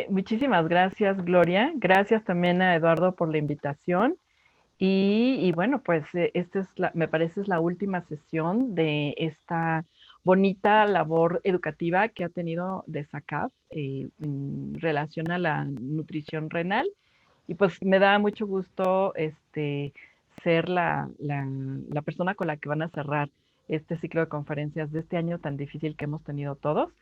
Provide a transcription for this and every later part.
Muchísimas gracias, Gloria. Gracias también a Eduardo por la invitación. Y bueno, pues esta es me parece es la última sesión de esta bonita labor educativa que ha tenido de SACAP en relación a la nutrición renal. Y pues me da mucho gusto ser la persona con la que van a cerrar este ciclo de conferencias de este año tan difícil que hemos tenido todos.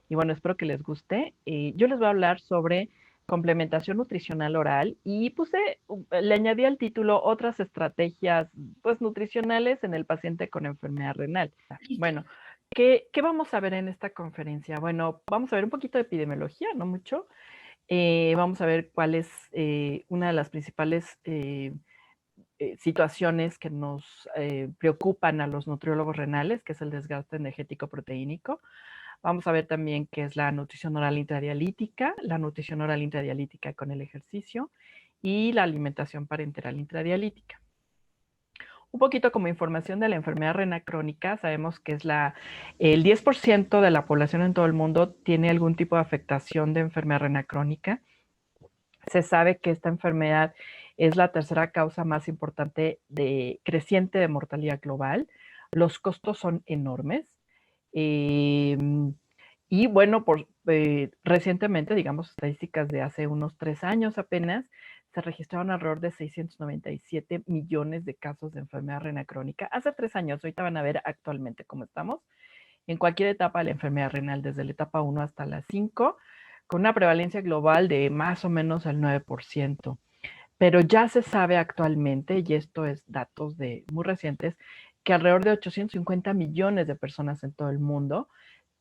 Y bueno, espero que les guste. Yo les voy a hablar sobre complementación nutricional oral y le añadí al título otras estrategias pues nutricionales en el paciente con enfermedad renal. Bueno, ¿qué vamos a ver en esta conferencia? Bueno, vamos a ver un poquito de epidemiología, no mucho. Vamos a ver cuál es una de las principales situaciones que nos preocupan a los nutriólogos renales, que es el desgaste energético proteínico. Vamos a ver también qué es la nutrición oral intradialítica, la nutrición oral intradialítica con el ejercicio y la alimentación parenteral intradialítica. Un poquito como información de la enfermedad renal crónica, sabemos que es el 10% de la población en todo el mundo tiene algún tipo de afectación de enfermedad renal crónica. Se sabe que esta enfermedad es la tercera causa más importante creciente de mortalidad global. Los costos son enormes. Y bueno, recientemente, digamos, estadísticas de hace unos 3 años apenas, se registraron alrededor de 697 millones de casos de enfermedad renal crónica. Hace 3 años, ahorita van a ver actualmente cómo estamos. En cualquier etapa de la enfermedad renal, desde la etapa 1 hasta la 5, con una prevalencia global de más o menos el 9%. Pero ya se sabe actualmente, y esto es datos muy recientes, que alrededor de 850 millones de personas en todo el mundo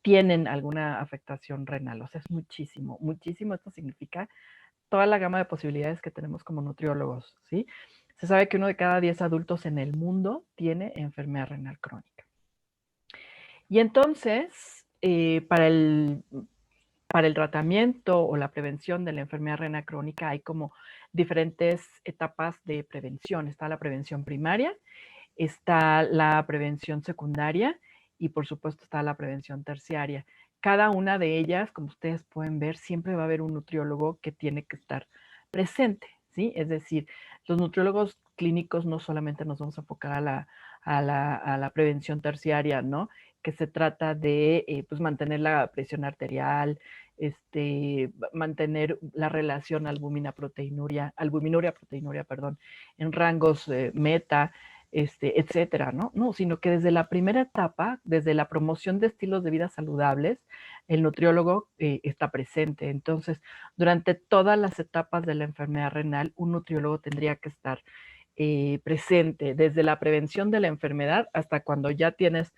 tienen alguna afectación renal. O sea, es muchísimo, muchísimo. Esto significa toda la gama de posibilidades que tenemos como nutriólogos, ¿sí? Se sabe que 1 de cada 10 adultos en el mundo tiene enfermedad renal crónica. Y entonces, para el tratamiento o la prevención de la enfermedad renal crónica hay como diferentes etapas de prevención. Está la prevención primaria, está la prevención secundaria y por supuesto está la prevención terciaria. Cada una de ellas, como ustedes pueden ver, siempre va a haber un nutriólogo que tiene que estar presente, ¿sí? Es decir, los nutriólogos clínicos no solamente nos vamos a enfocar a la prevención terciaria, ¿no? Que se trata de pues mantener la presión arterial, mantener la relación albuminuria, perdón, en rangos meta, etcétera, ¿no? No, sino que desde la primera etapa, desde la promoción de estilos de vida saludables, el nutriólogo está presente. Entonces, durante todas las etapas de la enfermedad renal, un nutriólogo tendría que estar presente, desde la prevención de la enfermedad hasta cuando ya tienes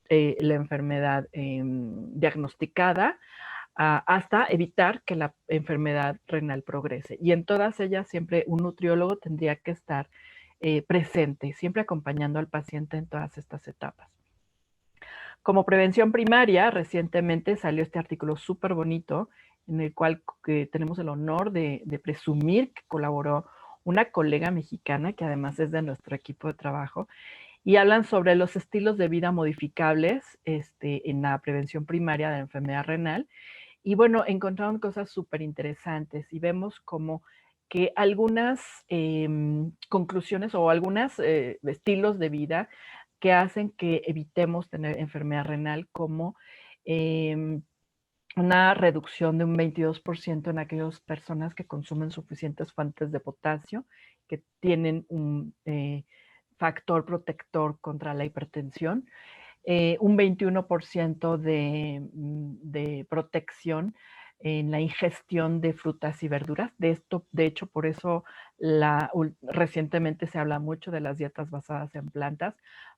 la enfermedad diagnosticada, hasta evitar que la enfermedad renal progrese. Y en todas ellas siempre un nutriólogo tendría que estar presente, siempre acompañando al paciente en todas estas etapas. Como prevención primaria, recientemente salió este artículo súper bonito en el cual tenemos el honor de presumir que colaboró una colega mexicana que además es de nuestro equipo de trabajo y hablan sobre los estilos de vida modificables en la prevención primaria de la enfermedad renal. Y bueno, encontraron cosas súper interesantes y vemos como que algunas conclusiones o algunos estilos de vida que hacen que evitemos tener enfermedad renal, como una reducción de un 22% en aquellas personas que consumen suficientes fuentes de potasio, que tienen un factor protector contra la hipertensión, un 21% de protección en la ingestión de frutas y verduras. De hecho, por eso recientemente se habla mucho de las dietas basadas en plantas,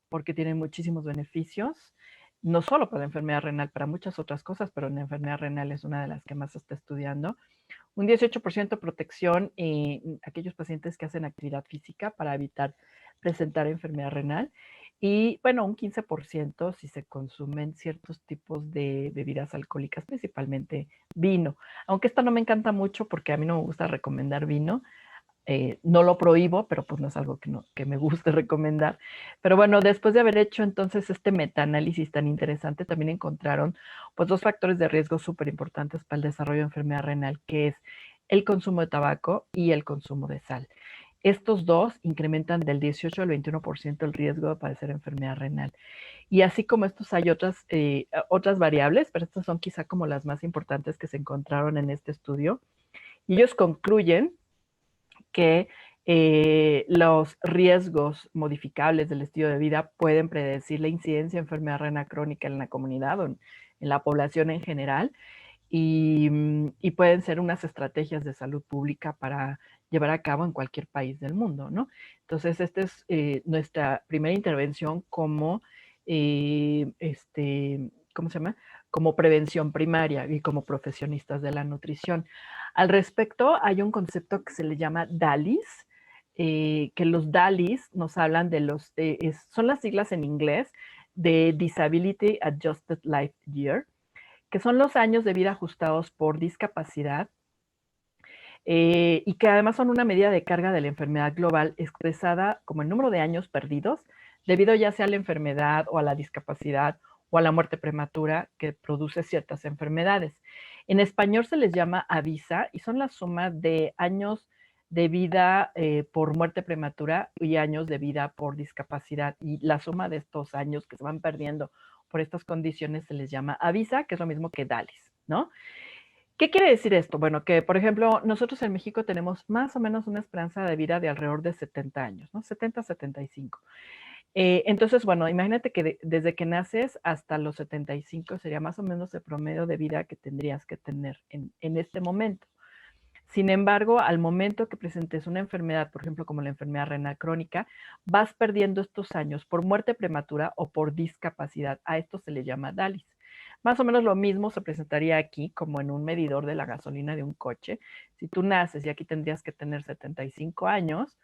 porque tienen muchísimos beneficios, no solo para la enfermedad renal, para muchas otras cosas, pero la enfermedad renal es una de las que más se está estudiando. Un 18% de protección en aquellos pacientes que hacen actividad física para evitar presentar enfermedad renal. Y bueno, un 15% si se consumen ciertos tipos de bebidas alcohólicas, principalmente vino. Aunque esta no me encanta mucho porque a mí no me gusta recomendar vino, No lo prohíbo, pero pues no es algo que me guste recomendar. Pero bueno, después de haber hecho entonces este metaanálisis tan interesante, también encontraron pues 2 factores de riesgo súper importantes para el desarrollo de enfermedad renal, que es el consumo de tabaco y el consumo de sal. Estos dos incrementan del 18 al 21% el riesgo de padecer enfermedad renal. Y así como estos hay otras variables, pero estas son quizá como las más importantes que se encontraron en este estudio. Y ellos concluyen que los riesgos modificables del estilo de vida pueden predecir la incidencia de enfermedad renal crónica en la comunidad o en la población en general y pueden ser unas estrategias de salud pública para llevar a cabo en cualquier país del mundo, ¿no? Entonces, esta es nuestra primera intervención como, ¿cómo se llama? Como prevención primaria y como profesionistas de la nutrición. Al respecto, hay un concepto que se le llama DALIS, que los DALIs nos hablan de son las siglas en inglés de Disability Adjusted Life Year, que son los años de vida ajustados por discapacidad y que además son una medida de carga de la enfermedad global expresada como el número de años perdidos debido ya sea a la enfermedad o a la discapacidad o a la muerte prematura que produce ciertas enfermedades. En español se les llama AVISA y son la suma de años de vida por muerte prematura y años de vida por discapacidad. Y la suma de estos años que se van perdiendo por estas condiciones se les llama AVISA, que es lo mismo que DALIS, ¿no? ¿Qué quiere decir esto? Bueno, que por ejemplo, nosotros en México tenemos más o menos una esperanza de vida de alrededor de 70 años, ¿no? 70, 75. Entonces, bueno, imagínate que desde que naces hasta los 75 sería más o menos el promedio de vida que tendrías que tener en este momento. Sin embargo, al momento que presentes una enfermedad, por ejemplo, como la enfermedad renal crónica, vas perdiendo estos años por muerte prematura o por discapacidad. A esto se le llama DALIS. Más o menos lo mismo se presentaría aquí como en un medidor de la gasolina de un coche. Si tú naces y aquí tendrías que tener 75 años,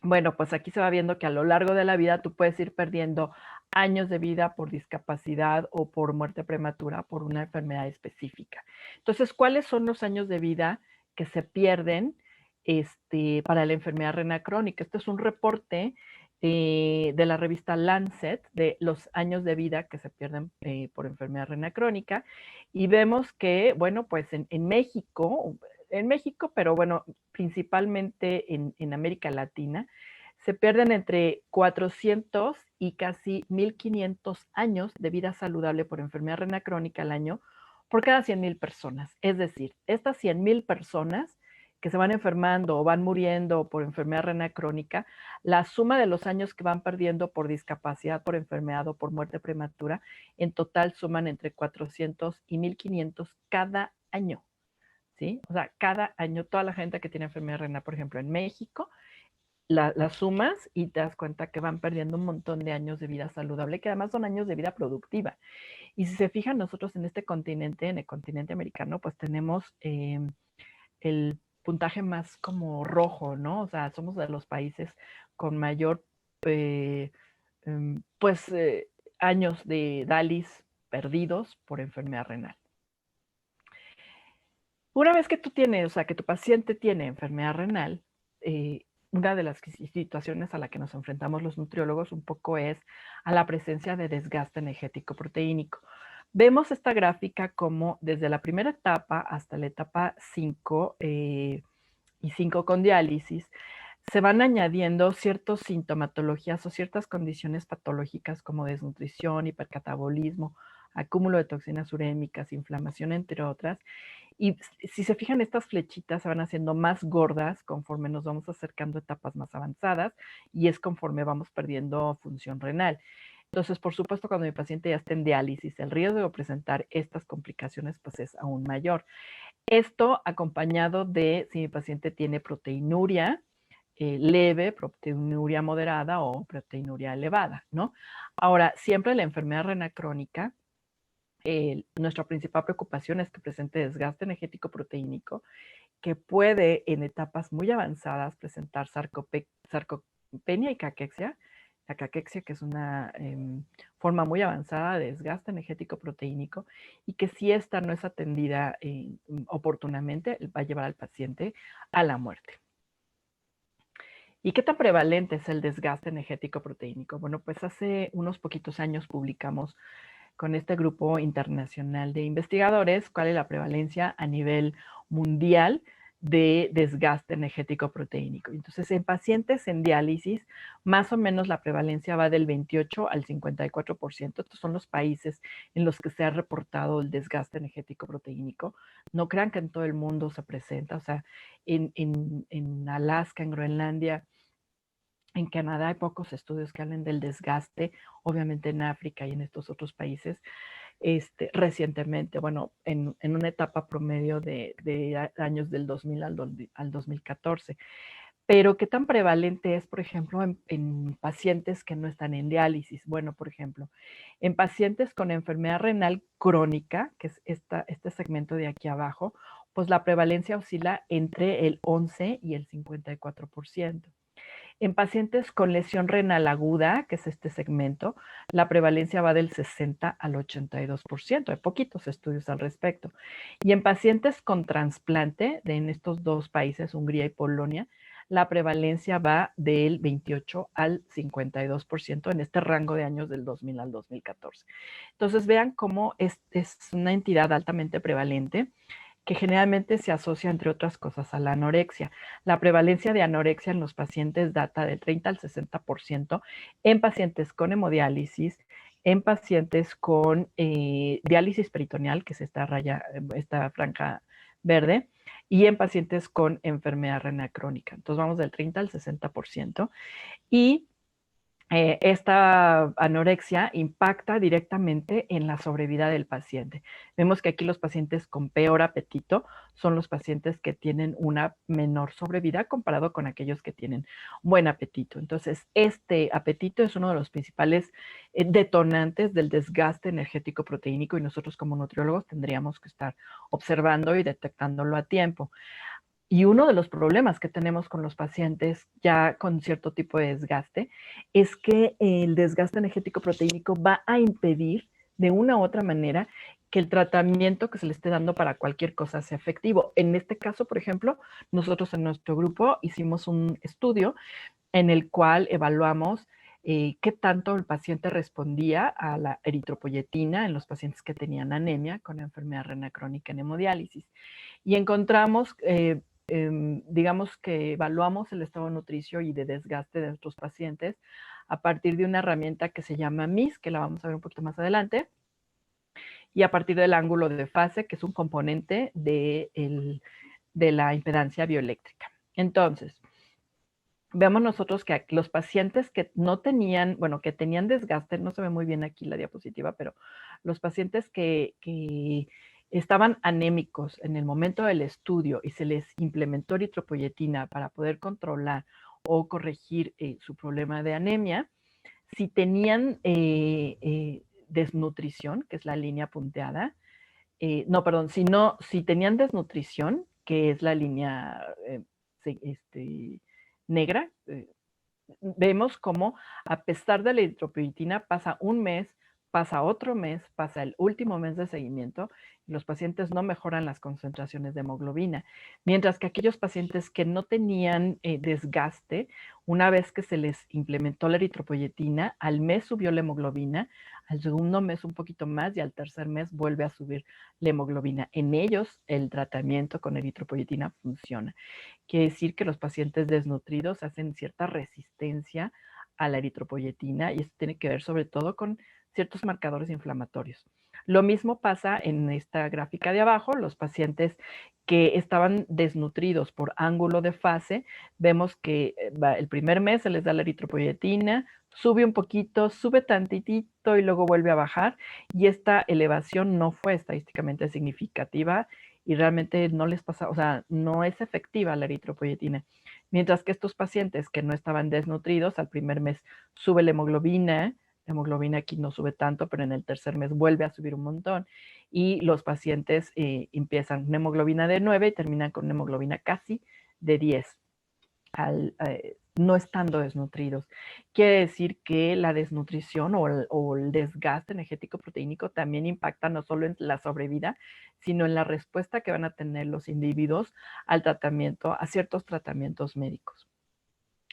bueno, pues aquí se va viendo que a lo largo de la vida tú puedes ir perdiendo años de vida por discapacidad o por muerte prematura por una enfermedad específica. Entonces, ¿cuáles son los años de vida que se pierden para la enfermedad renal crónica? Este es un reporte de la revista Lancet de los años de vida que se pierden por enfermedad renal crónica y vemos que, bueno, pues en México, pero bueno, principalmente en América Latina, se pierden entre 400 y casi 1,500 años de vida saludable por enfermedad renal crónica al año por cada 100,000 personas. Es decir, estas 100,000 personas que se van enfermando o van muriendo por enfermedad renal crónica, la suma de los años que van perdiendo por discapacidad, por enfermedad o por muerte prematura, en total suman entre 400 y 1,500 cada año. ¿Sí? O sea, cada año toda la gente que tiene enfermedad renal, por ejemplo, en México, las sumas y te das cuenta que van perdiendo un montón de años de vida saludable, que además son años de vida productiva. Y si se fijan, nosotros en este continente, en el continente americano, pues tenemos el puntaje más como rojo, ¿no? O sea, somos de los países con mayor, eh, pues, años de DALIS perdidos por enfermedad renal. Una vez que tú tienes, o sea, que tu paciente tiene enfermedad renal, una de las situaciones a la que nos enfrentamos los nutriólogos un poco es a la presencia de desgaste energético proteínico. Vemos esta gráfica como desde la primera etapa hasta la etapa 5 y 5 con diálisis, se van añadiendo ciertas sintomatologías o ciertas condiciones patológicas como desnutrición, hipercatabolismo, acúmulo de toxinas urémicas, inflamación, entre otras. Y si se fijan, estas flechitas se van haciendo más gordas conforme nos vamos acercando a etapas más avanzadas y es conforme vamos perdiendo función renal. Entonces, por supuesto, cuando mi paciente ya está en diálisis, el riesgo de presentar estas complicaciones pues es aún mayor. Esto acompañado de si mi paciente tiene proteinuria leve, proteinuria moderada o proteinuria elevada, ¿no? Ahora, siempre la enfermedad renal crónica, nuestra principal preocupación es que presente desgaste energético proteínico, que puede en etapas muy avanzadas presentar sarcopenia y caquexia. La caquexia, que es una forma muy avanzada de desgaste energético proteínico, y que si esta no es atendida oportunamente, va a llevar al paciente a la muerte. ¿Y qué tan prevalente es el desgaste energético proteínico? Bueno, pues hace unos poquitos años publicamos con este grupo internacional de investigadores cuál es la prevalencia a nivel mundial de desgaste energético proteínico. Entonces, en pacientes en diálisis, más o menos la prevalencia va del 28 al 54%. Estos son los países en los que se ha reportado el desgaste energético proteínico. No crean que en todo el mundo se presenta, o sea, en Alaska, en Groenlandia, en Canadá hay pocos estudios que hablen del desgaste, obviamente en África y en estos otros países, recientemente, bueno, en una etapa promedio de años del 2000 al 2014. Pero ¿qué tan prevalente es, por ejemplo, en pacientes que no están en diálisis? Bueno, por ejemplo, en pacientes con enfermedad renal crónica, que es este segmento de aquí abajo, pues la prevalencia oscila entre el 11 y el 54%. En pacientes con lesión renal aguda, que es este segmento, la prevalencia va del 60 al 82%. Hay poquitos estudios al respecto. Y en pacientes con trasplante, en estos dos países, Hungría y Polonia, la prevalencia va del 28 al 52% en este rango de años del 2000 al 2014. Entonces vean cómo es una entidad altamente prevalente que generalmente se asocia, entre otras cosas, a la anorexia. La prevalencia de anorexia en los pacientes data del 30 al 60% en pacientes con hemodiálisis, en pacientes con diálisis peritoneal, que es esta franja verde, y en pacientes con enfermedad renal crónica. Entonces vamos del 30 al 60%. Y esta anorexia impacta directamente en la sobrevida del paciente. Vemos que aquí los pacientes con peor apetito son los pacientes que tienen una menor sobrevida comparado con aquellos que tienen buen apetito. Entonces, este apetito es uno de los principales detonantes del desgaste energético proteínico y nosotros como nutriólogos tendríamos que estar observando y detectándolo a tiempo. Y uno de los problemas que tenemos con los pacientes ya con cierto tipo de desgaste es que el desgaste energético proteínico va a impedir de una u otra manera que el tratamiento que se le esté dando para cualquier cosa sea efectivo. En este caso, por ejemplo, nosotros en nuestro grupo hicimos un estudio en el cual evaluamos qué tanto el paciente respondía a la eritropoyetina en los pacientes que tenían anemia con enfermedad renal crónica en hemodiálisis. Y encontramos digamos que evaluamos el estado nutricio y de desgaste de nuestros pacientes a partir de una herramienta que se llama MIS, que la vamos a ver un poquito más adelante, y a partir del ángulo de fase, que es un componente de la impedancia bioeléctrica. Entonces, vemos nosotros que los pacientes que no tenían, bueno, que tenían desgaste, no se ve muy bien aquí la diapositiva, pero los pacientes que estaban anémicos en el momento del estudio y se les implementó eritropoyetina para poder controlar o corregir su problema de anemia, si tenían desnutrición, que es la línea punteada, no, perdón, si tenían desnutrición, que es la línea negra, vemos cómo a pesar de la eritropoyetina pasa un mes, pasa otro mes, pasa el último mes de seguimiento y los pacientes no mejoran las concentraciones de hemoglobina. Mientras que aquellos pacientes que no tenían desgaste, una vez que se les implementó la eritropoyetina, al mes subió la hemoglobina, al segundo mes un poquito más y al tercer mes vuelve a subir la hemoglobina. En ellos el tratamiento con eritropoyetina funciona. Quiere decir que los pacientes desnutridos hacen cierta resistencia a la eritropoyetina y esto tiene que ver sobre todo con ciertos marcadores inflamatorios. Lo mismo pasa en esta gráfica de abajo, los pacientes que estaban desnutridos por ángulo de fase, vemos que el primer mes se les da la eritropoyetina, sube un poquito, sube tantitito y luego vuelve a bajar y esta elevación no fue estadísticamente significativa y realmente no les pasa, o sea, no es efectiva la eritropoyetina. Mientras que estos pacientes que no estaban desnutridos, al primer mes sube la hemoglobina aquí no sube tanto, pero en el tercer mes vuelve a subir un montón. Y los pacientes empiezan una hemoglobina de 9 y terminan con una hemoglobina casi de 10 no estando desnutridos. Quiere decir que la desnutrición o el desgaste energético proteínico también impacta no solo en la sobrevida, sino en la respuesta que van a tener los individuos al tratamiento, a ciertos tratamientos médicos.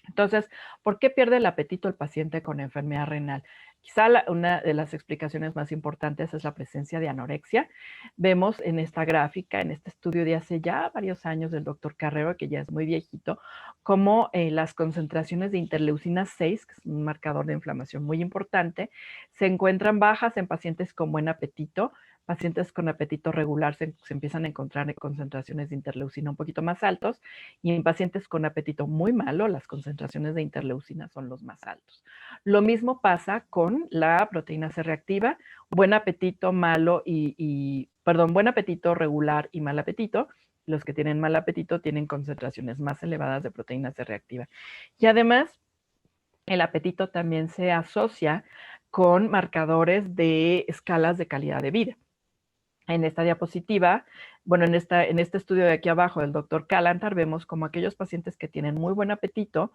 Entonces, ¿por qué pierde el apetito el paciente con enfermedad renal? Quizá una de las explicaciones más importantes es la presencia de anorexia. Vemos en esta gráfica, en este estudio de hace ya varios años del doctor Carrero, que ya es muy viejito, cómo las concentraciones de interleucina 6, que es un marcador de inflamación muy importante, se encuentran bajas en pacientes con buen apetito. Pacientes con apetito regular se empiezan a encontrar en concentraciones de interleucina un poquito más altos, y en pacientes con apetito muy malo, las concentraciones de interleucina son los más altos. Lo mismo pasa con la proteína C reactiva, buen apetito malo buen apetito regular y mal apetito. Los que tienen mal apetito tienen concentraciones más elevadas de proteína C reactiva. Y además, el apetito también se asocia con marcadores de escalas de calidad de vida. En esta diapositiva, bueno, en este estudio de aquí abajo del doctor Calantar, vemos como aquellos pacientes que tienen muy buen apetito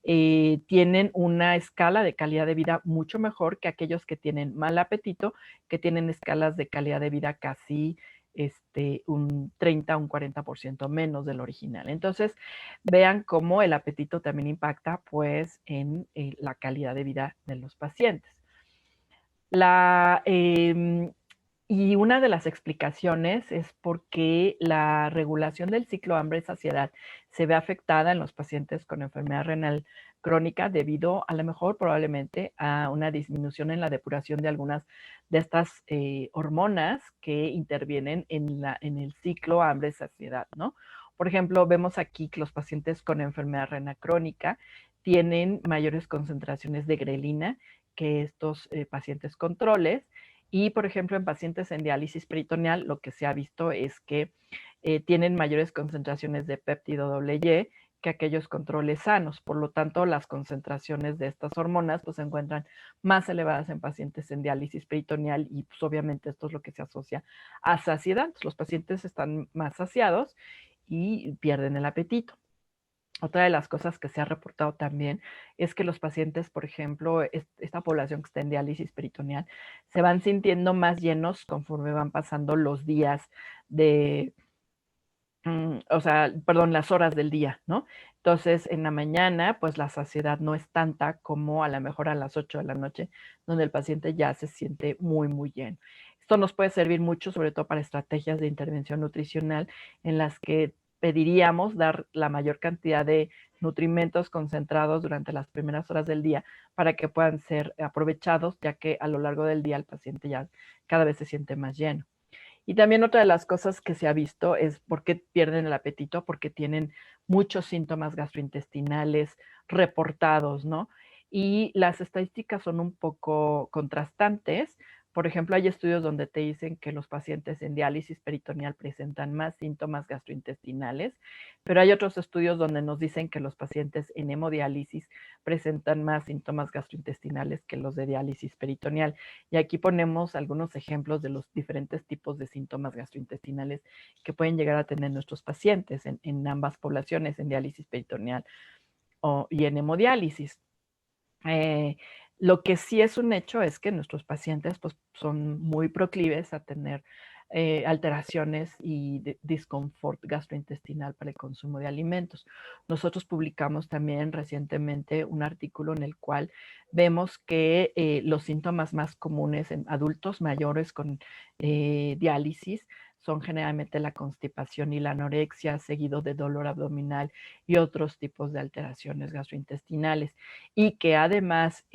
tienen una escala de calidad de vida mucho mejor que aquellos que tienen mal apetito, que tienen escalas de calidad de vida casi un 30, un 40% menos del original. Entonces, vean cómo el apetito también impacta pues en la calidad de vida de los pacientes. Y una de las explicaciones es porque la regulación del ciclo hambre-saciedad se ve afectada en los pacientes con enfermedad renal crónica debido a lo mejor probablemente a una disminución en la depuración de algunas de estas hormonas que intervienen en el ciclo hambre-saciedad, ¿no? Por ejemplo, vemos aquí que los pacientes con enfermedad renal crónica tienen mayores concentraciones de grelina que estos pacientes controles. Y, por ejemplo, en pacientes en diálisis peritoneal, lo que se ha visto es que tienen mayores concentraciones de péptido Y que aquellos controles sanos. Por lo tanto, las concentraciones de estas hormonas pues, se encuentran más elevadas en pacientes en diálisis peritoneal y pues, obviamente esto es lo que se asocia a saciedad. Los pacientes están más saciados y pierden el apetito. Otra de las cosas que se ha reportado también es que los pacientes, por ejemplo, esta población que está en diálisis peritoneal, se van sintiendo más llenos conforme van pasando los días de, las horas del día, ¿no? Entonces, en la mañana, pues la saciedad no es tanta como a lo mejor a las 8 de la noche, donde el paciente ya se siente muy, muy lleno. Esto nos puede servir mucho, sobre todo para estrategias de intervención nutricional en las que pediríamos dar la mayor cantidad de nutrimentos concentrados durante las primeras horas del día para que puedan ser aprovechados, ya que a lo largo del día el paciente ya cada vez se siente más lleno. Y también otra de las cosas que se ha visto es por qué pierden el apetito, porque tienen muchos síntomas gastrointestinales reportados, ¿no? Y las estadísticas son un poco contrastantes. Por ejemplo, hay estudios donde te dicen que los pacientes en diálisis peritoneal presentan más síntomas gastrointestinales, pero hay otros estudios donde nos dicen que los pacientes en hemodiálisis presentan más síntomas gastrointestinales que los de diálisis peritoneal. Y aquí ponemos algunos ejemplos de los diferentes tipos de síntomas gastrointestinales que pueden llegar a tener nuestros pacientes en ambas poblaciones, en diálisis peritoneal y en hemodiálisis. Lo que sí es un hecho es que nuestros pacientes pues, son muy proclives a tener alteraciones y disconfort gastrointestinal para el consumo de alimentos. Nosotros publicamos también recientemente un artículo en el cual vemos que los síntomas más comunes en adultos mayores con diálisis son generalmente la constipación y la anorexia, seguido de dolor abdominal y otros tipos de alteraciones gastrointestinales. Y que además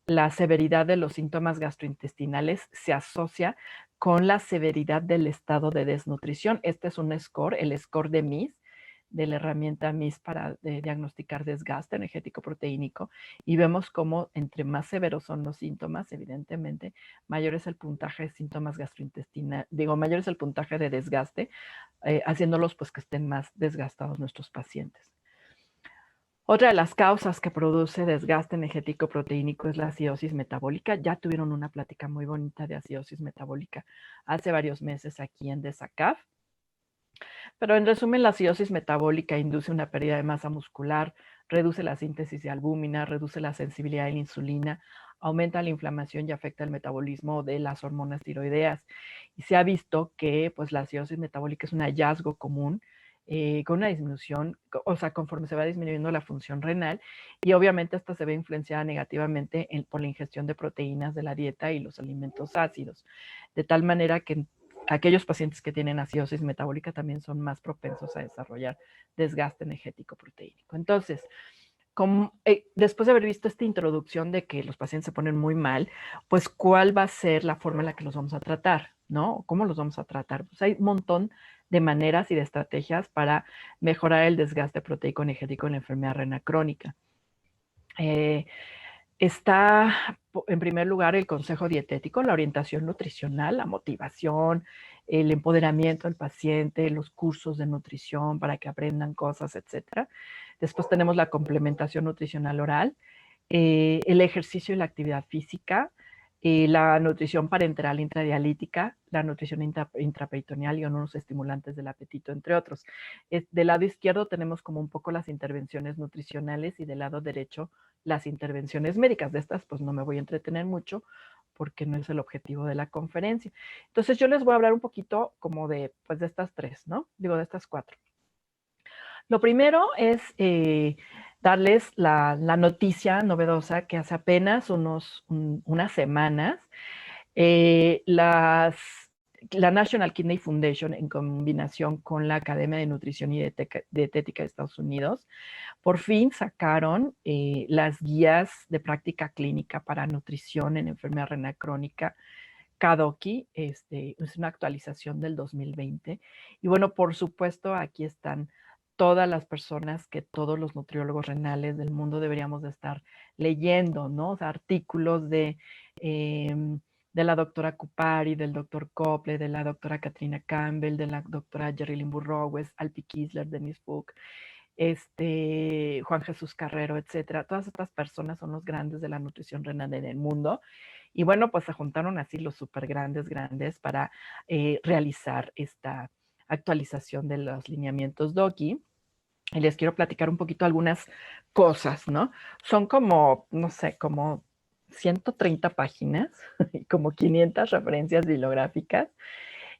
la severidad de los síntomas gastrointestinales se asocia con la severidad del estado de desnutrición. Este es un score, el score de MIS, de la herramienta MIS para diagnosticar desgaste energético proteínico, y vemos cómo entre más severos son los síntomas, evidentemente, mayor es el puntaje de síntomas gastrointestinales, mayor es el puntaje de desgaste, haciéndolos pues que estén más desgastados nuestros pacientes. Otra de las causas que produce desgaste energético proteínico es la acidosis metabólica. Ya tuvieron una plática muy bonita de acidosis metabólica hace varios meses aquí en DESACAF. Pero en resumen, la acidosis metabólica induce una pérdida de masa muscular, reduce la síntesis de albúmina, reduce la sensibilidad a la insulina, aumenta la inflamación y afecta el metabolismo de las hormonas tiroideas. Y se ha visto que pues, la acidosis metabólica es un hallazgo común con una disminución, o sea, conforme se va disminuyendo la función renal, y obviamente esta se ve influenciada negativamente por la ingestión de proteínas de la dieta y los alimentos ácidos, de tal manera que aquellos pacientes que tienen acidosis metabólica también son más propensos a desarrollar desgaste energético proteínico. Entonces, después de haber visto esta introducción de que los pacientes se ponen muy mal, pues ¿cuál va a ser la forma en la que los vamos a tratar? ¿No? ¿Cómo los vamos a tratar? Pues hay un montón de maneras y de estrategias para mejorar el desgaste proteico energético en la enfermedad renal crónica. Está, en primer lugar, el consejo dietético, la orientación nutricional, la motivación, el empoderamiento del paciente, los cursos de nutrición para que aprendan cosas, etc. Después tenemos la complementación nutricional oral, el ejercicio y la actividad física, la nutrición parenteral intradialítica, la nutrición intraperitoneal y unos estimulantes del apetito, entre otros. Del lado izquierdo tenemos como un poco las intervenciones nutricionales y del lado derecho las intervenciones médicas. De estas pues no me voy a entretener mucho porque no es el objetivo de la conferencia. Entonces yo les voy a hablar un poquito como de, pues, de estas tres, ¿no? Digo, de estas cuatro. Lo primero es darles la noticia novedosa que hace apenas unas semanas la National Kidney Foundation, en combinación con la Academia de Nutrición y Dietética de Estados Unidos, por fin sacaron las guías de práctica clínica para nutrición en enfermedad renal crónica, KDOQI, es una actualización del 2020. Y bueno, por supuesto, aquí están todas las personas que todos los nutriólogos renales del mundo deberíamos de estar leyendo, ¿no? O sea, artículos de la doctora Kupari, del doctor Cople, de la doctora Katrina Campbell, de la doctora Jerilyn Burrowes, Alpi Kisler, Dennis Book, Juan Jesús Carrero, etcétera. Todas estas personas son los grandes de la nutrición renal en el mundo. Y bueno, pues se juntaron así los súper grandes para realizar esta actualización de los lineamientos DOQI. Y les quiero platicar un poquito algunas cosas, ¿no? Son como, no sé, como 130 páginas y como 500 referencias bibliográficas.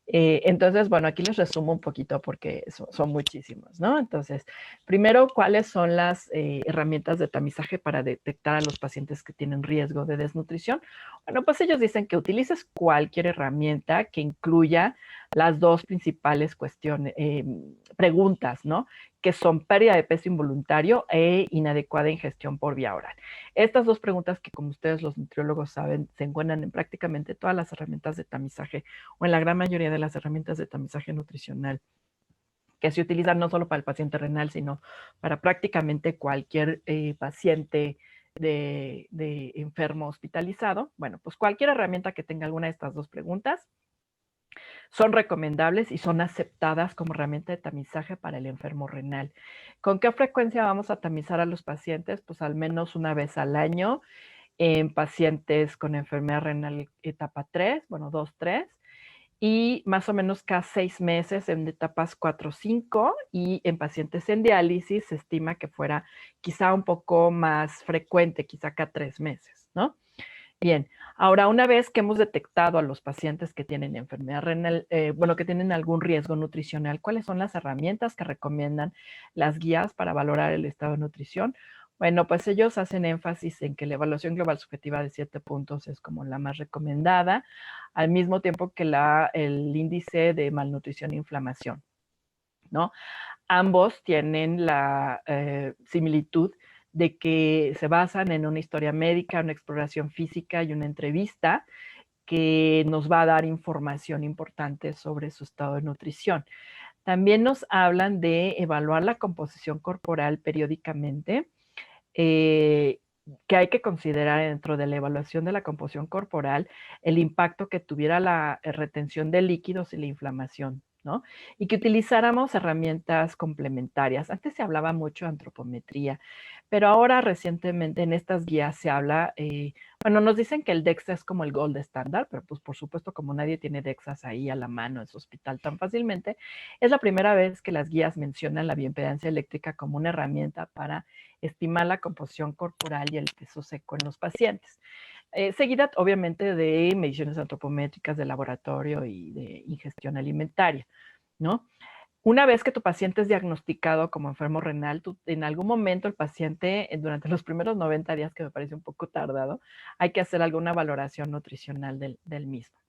Entonces, bueno, aquí les resumo un poquito porque son muchísimos, ¿no? Entonces, primero, ¿cuáles son las herramientas de tamizaje para detectar a los pacientes que tienen riesgo de desnutrición? Bueno, pues ellos dicen que utilices cualquier herramienta que incluya las dos principales preguntas, ¿no? Que son pérdida de peso involuntario e inadecuada ingestión por vía oral. Estas dos preguntas que, como ustedes los nutriólogos saben, se encuentran en prácticamente todas las herramientas de tamizaje o en la gran mayoría de las herramientas de tamizaje nutricional que se utilizan no solo para el paciente renal, sino para prácticamente cualquier paciente de enfermo hospitalizado. Bueno, pues cualquier herramienta que tenga alguna de estas dos preguntas son recomendables y son aceptadas como herramienta de tamizaje para el enfermo renal. ¿Con qué frecuencia vamos a tamizar a los pacientes? Pues al menos una vez al año en pacientes con enfermedad renal etapa 3, bueno, 2, 3, y más o menos cada 6 meses en etapas 4, 5, y en pacientes en diálisis se estima que fuera quizá un poco más frecuente, quizá cada 3 meses, ¿no? Bien, ahora una vez que hemos detectado a los pacientes que tienen enfermedad renal, bueno, que tienen algún riesgo nutricional, ¿cuáles son las herramientas que recomiendan las guías para valorar el estado de nutrición? Bueno, pues ellos hacen énfasis en que la evaluación global subjetiva de 7 puntos es como la más recomendada, al mismo tiempo que el índice de malnutrición e inflamación, ¿no? Ambos tienen la similitud de que se basan en una historia médica, una exploración física y una entrevista que nos va a dar información importante sobre su estado de nutrición. También nos hablan de evaluar la composición corporal periódicamente, que hay que considerar dentro de la evaluación de la composición corporal el impacto que tuviera la retención de líquidos y la inflamación, ¿no? Y que utilizáramos herramientas complementarias. Antes se hablaba mucho de antropometría, pero ahora recientemente en estas guías se habla, bueno, nos dicen que el DEXA es como el gold estándar, pero pues por supuesto como nadie tiene DEXAs ahí a la mano en su hospital tan fácilmente, es la primera vez que las guías mencionan la bioimpedancia eléctrica como una herramienta para estimar la composición corporal y el peso seco en los pacientes. Seguida, obviamente, de mediciones antropométricas de laboratorio y de ingestión alimentaria, ¿no? Una vez que tu paciente es diagnosticado como enfermo renal, en algún momento el paciente, durante los primeros 90 días, que me parece un poco tardado, hay que hacer alguna valoración nutricional del mismo.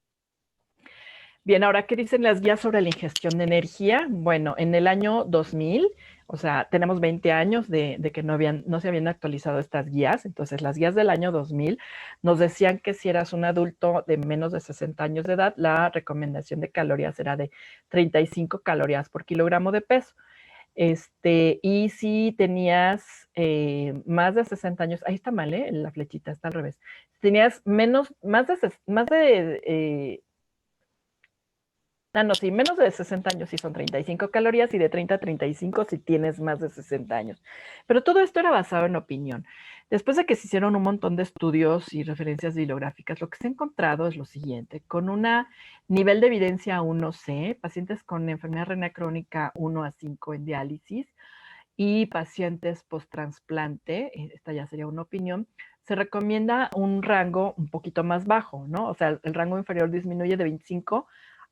Bien, ahora, ¿qué dicen las guías sobre la ingestión de energía? Bueno, en el año 2000, o sea, tenemos 20 años de que no se habían actualizado estas guías. Entonces, las guías del año 2000 nos decían que si eras un adulto de menos de 60 años de edad, la recomendación de calorías era de 35 calorías por kilogramo de peso. Y si tenías más de 60 años, ahí está mal, la flechita está al revés. Si tenías menos de 60 años sí son 35 calorías y de 30 a 35 si tienes más de 60 años. Pero todo esto era basado en opinión. Después de que se hicieron un montón de estudios y referencias bibliográficas, lo que se ha encontrado es lo siguiente: con un nivel de evidencia 1C, pacientes con enfermedad renal crónica 1 a 5 en diálisis y pacientes post-trasplante, esta ya sería una opinión, se recomienda un rango un poquito más bajo, ¿no? O sea, el rango inferior disminuye de 25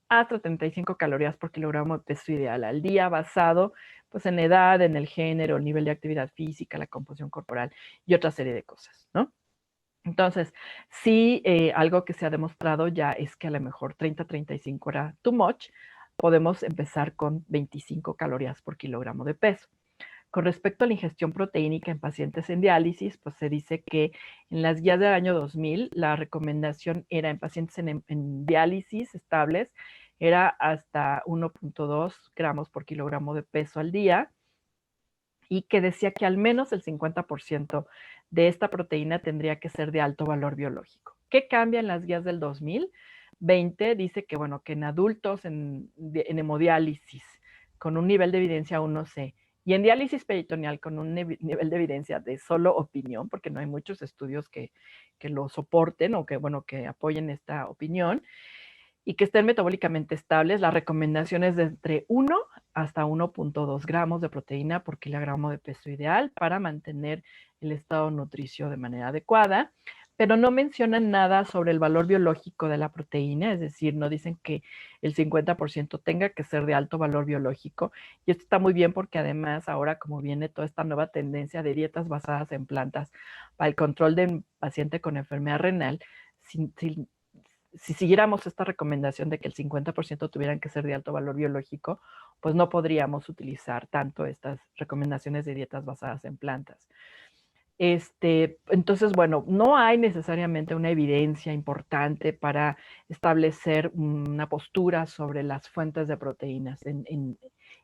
hasta 35 calorías por kilogramo de peso ideal al día, basado pues en edad, en el género, el nivel de actividad física, la composición corporal y otra serie de cosas, ¿no? Entonces, sí, algo que se ha demostrado ya es que a lo mejor 30-35 era too much, podemos empezar con 25 calorías por kilogramo de peso. Con respecto a la ingestión proteínica en pacientes en diálisis, pues se dice que en las guías del año 2000 la recomendación era en pacientes en diálisis estables, era hasta 1.2 gramos por kilogramo de peso al día, y que decía que al menos el 50% de esta proteína tendría que ser de alto valor biológico. ¿Qué cambia en las guías del 2020? Dice que, bueno, que en adultos en hemodiálisis con un nivel de evidencia 1C y en diálisis peritoneal con un nivel de evidencia de solo opinión, porque no hay muchos estudios que lo soporten o que, bueno, que apoyen esta opinión, y que estén metabólicamente estables, la recomendación es de entre 1 hasta 1.2 gramos de proteína por kilogramo de peso ideal para mantener el estado nutricio de manera adecuada, pero no mencionan nada sobre el valor biológico de la proteína, es decir, no dicen que el 50% tenga que ser de alto valor biológico, y esto está muy bien porque además ahora, como viene toda esta nueva tendencia de dietas basadas en plantas para el control del paciente con enfermedad renal, si siguiéramos esta recomendación de que el 50% tuvieran que ser de alto valor biológico, pues no podríamos utilizar tanto estas recomendaciones de dietas basadas en plantas. Entonces, bueno, no hay necesariamente una evidencia importante para establecer una postura sobre las fuentes de proteínas,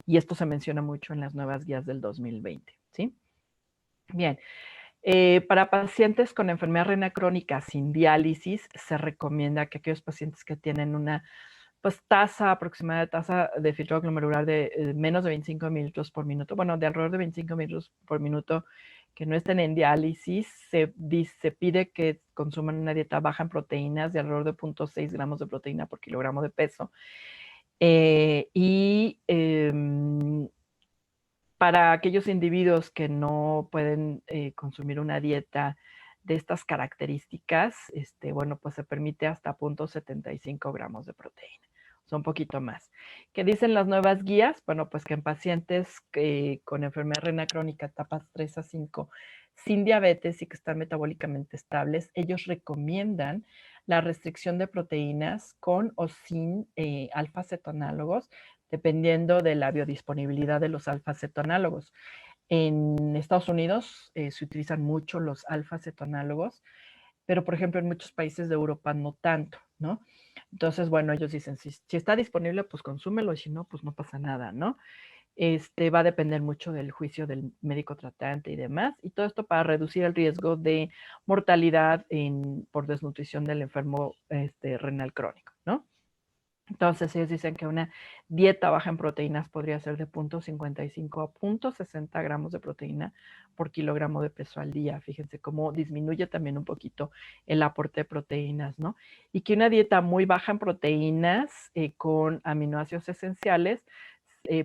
y esto se menciona mucho en las nuevas guías del 2020, ¿sí? Bien. Para pacientes con enfermedad renal crónica sin diálisis, se recomienda que aquellos pacientes que tienen una tasa aproximada de tasa de filtrado glomerular de menos de 25 mililitros por minuto, bueno, de alrededor de 25 mililitros por minuto, que no estén en diálisis, se pide que consuman una dieta baja en proteínas de alrededor de 0.6 gramos de proteína por kilogramo de peso. Para aquellos individuos que no pueden consumir una dieta de estas características, bueno, pues se permite hasta 0.75 gramos de proteína, o sea, un poquito más. ¿Qué dicen las nuevas guías? Bueno, pues que en pacientes con enfermedad renal crónica etapas 3 a 5 sin diabetes y que están metabólicamente estables, ellos recomiendan la restricción de proteínas con o sin alfa-cetonálogos, dependiendo de la biodisponibilidad de los alfa-cetonálogos. En Estados Unidos se utilizan mucho los alfa-cetonálogos, pero por ejemplo en muchos países de Europa no tanto, ¿no? Entonces, bueno, ellos dicen, si está disponible, pues consúmelo, y si no, pues no pasa nada, ¿no? Va a depender mucho del juicio del médico tratante y demás, y todo esto para reducir el riesgo de mortalidad por desnutrición del enfermo renal crónico, ¿no? Entonces ellos dicen que una dieta baja en proteínas podría ser de 0.55 a 0.60 gramos de proteína por kilogramo de peso al día. Fíjense cómo disminuye también un poquito el aporte de proteínas, ¿no? Y que una dieta muy baja en proteínas con aminoácidos esenciales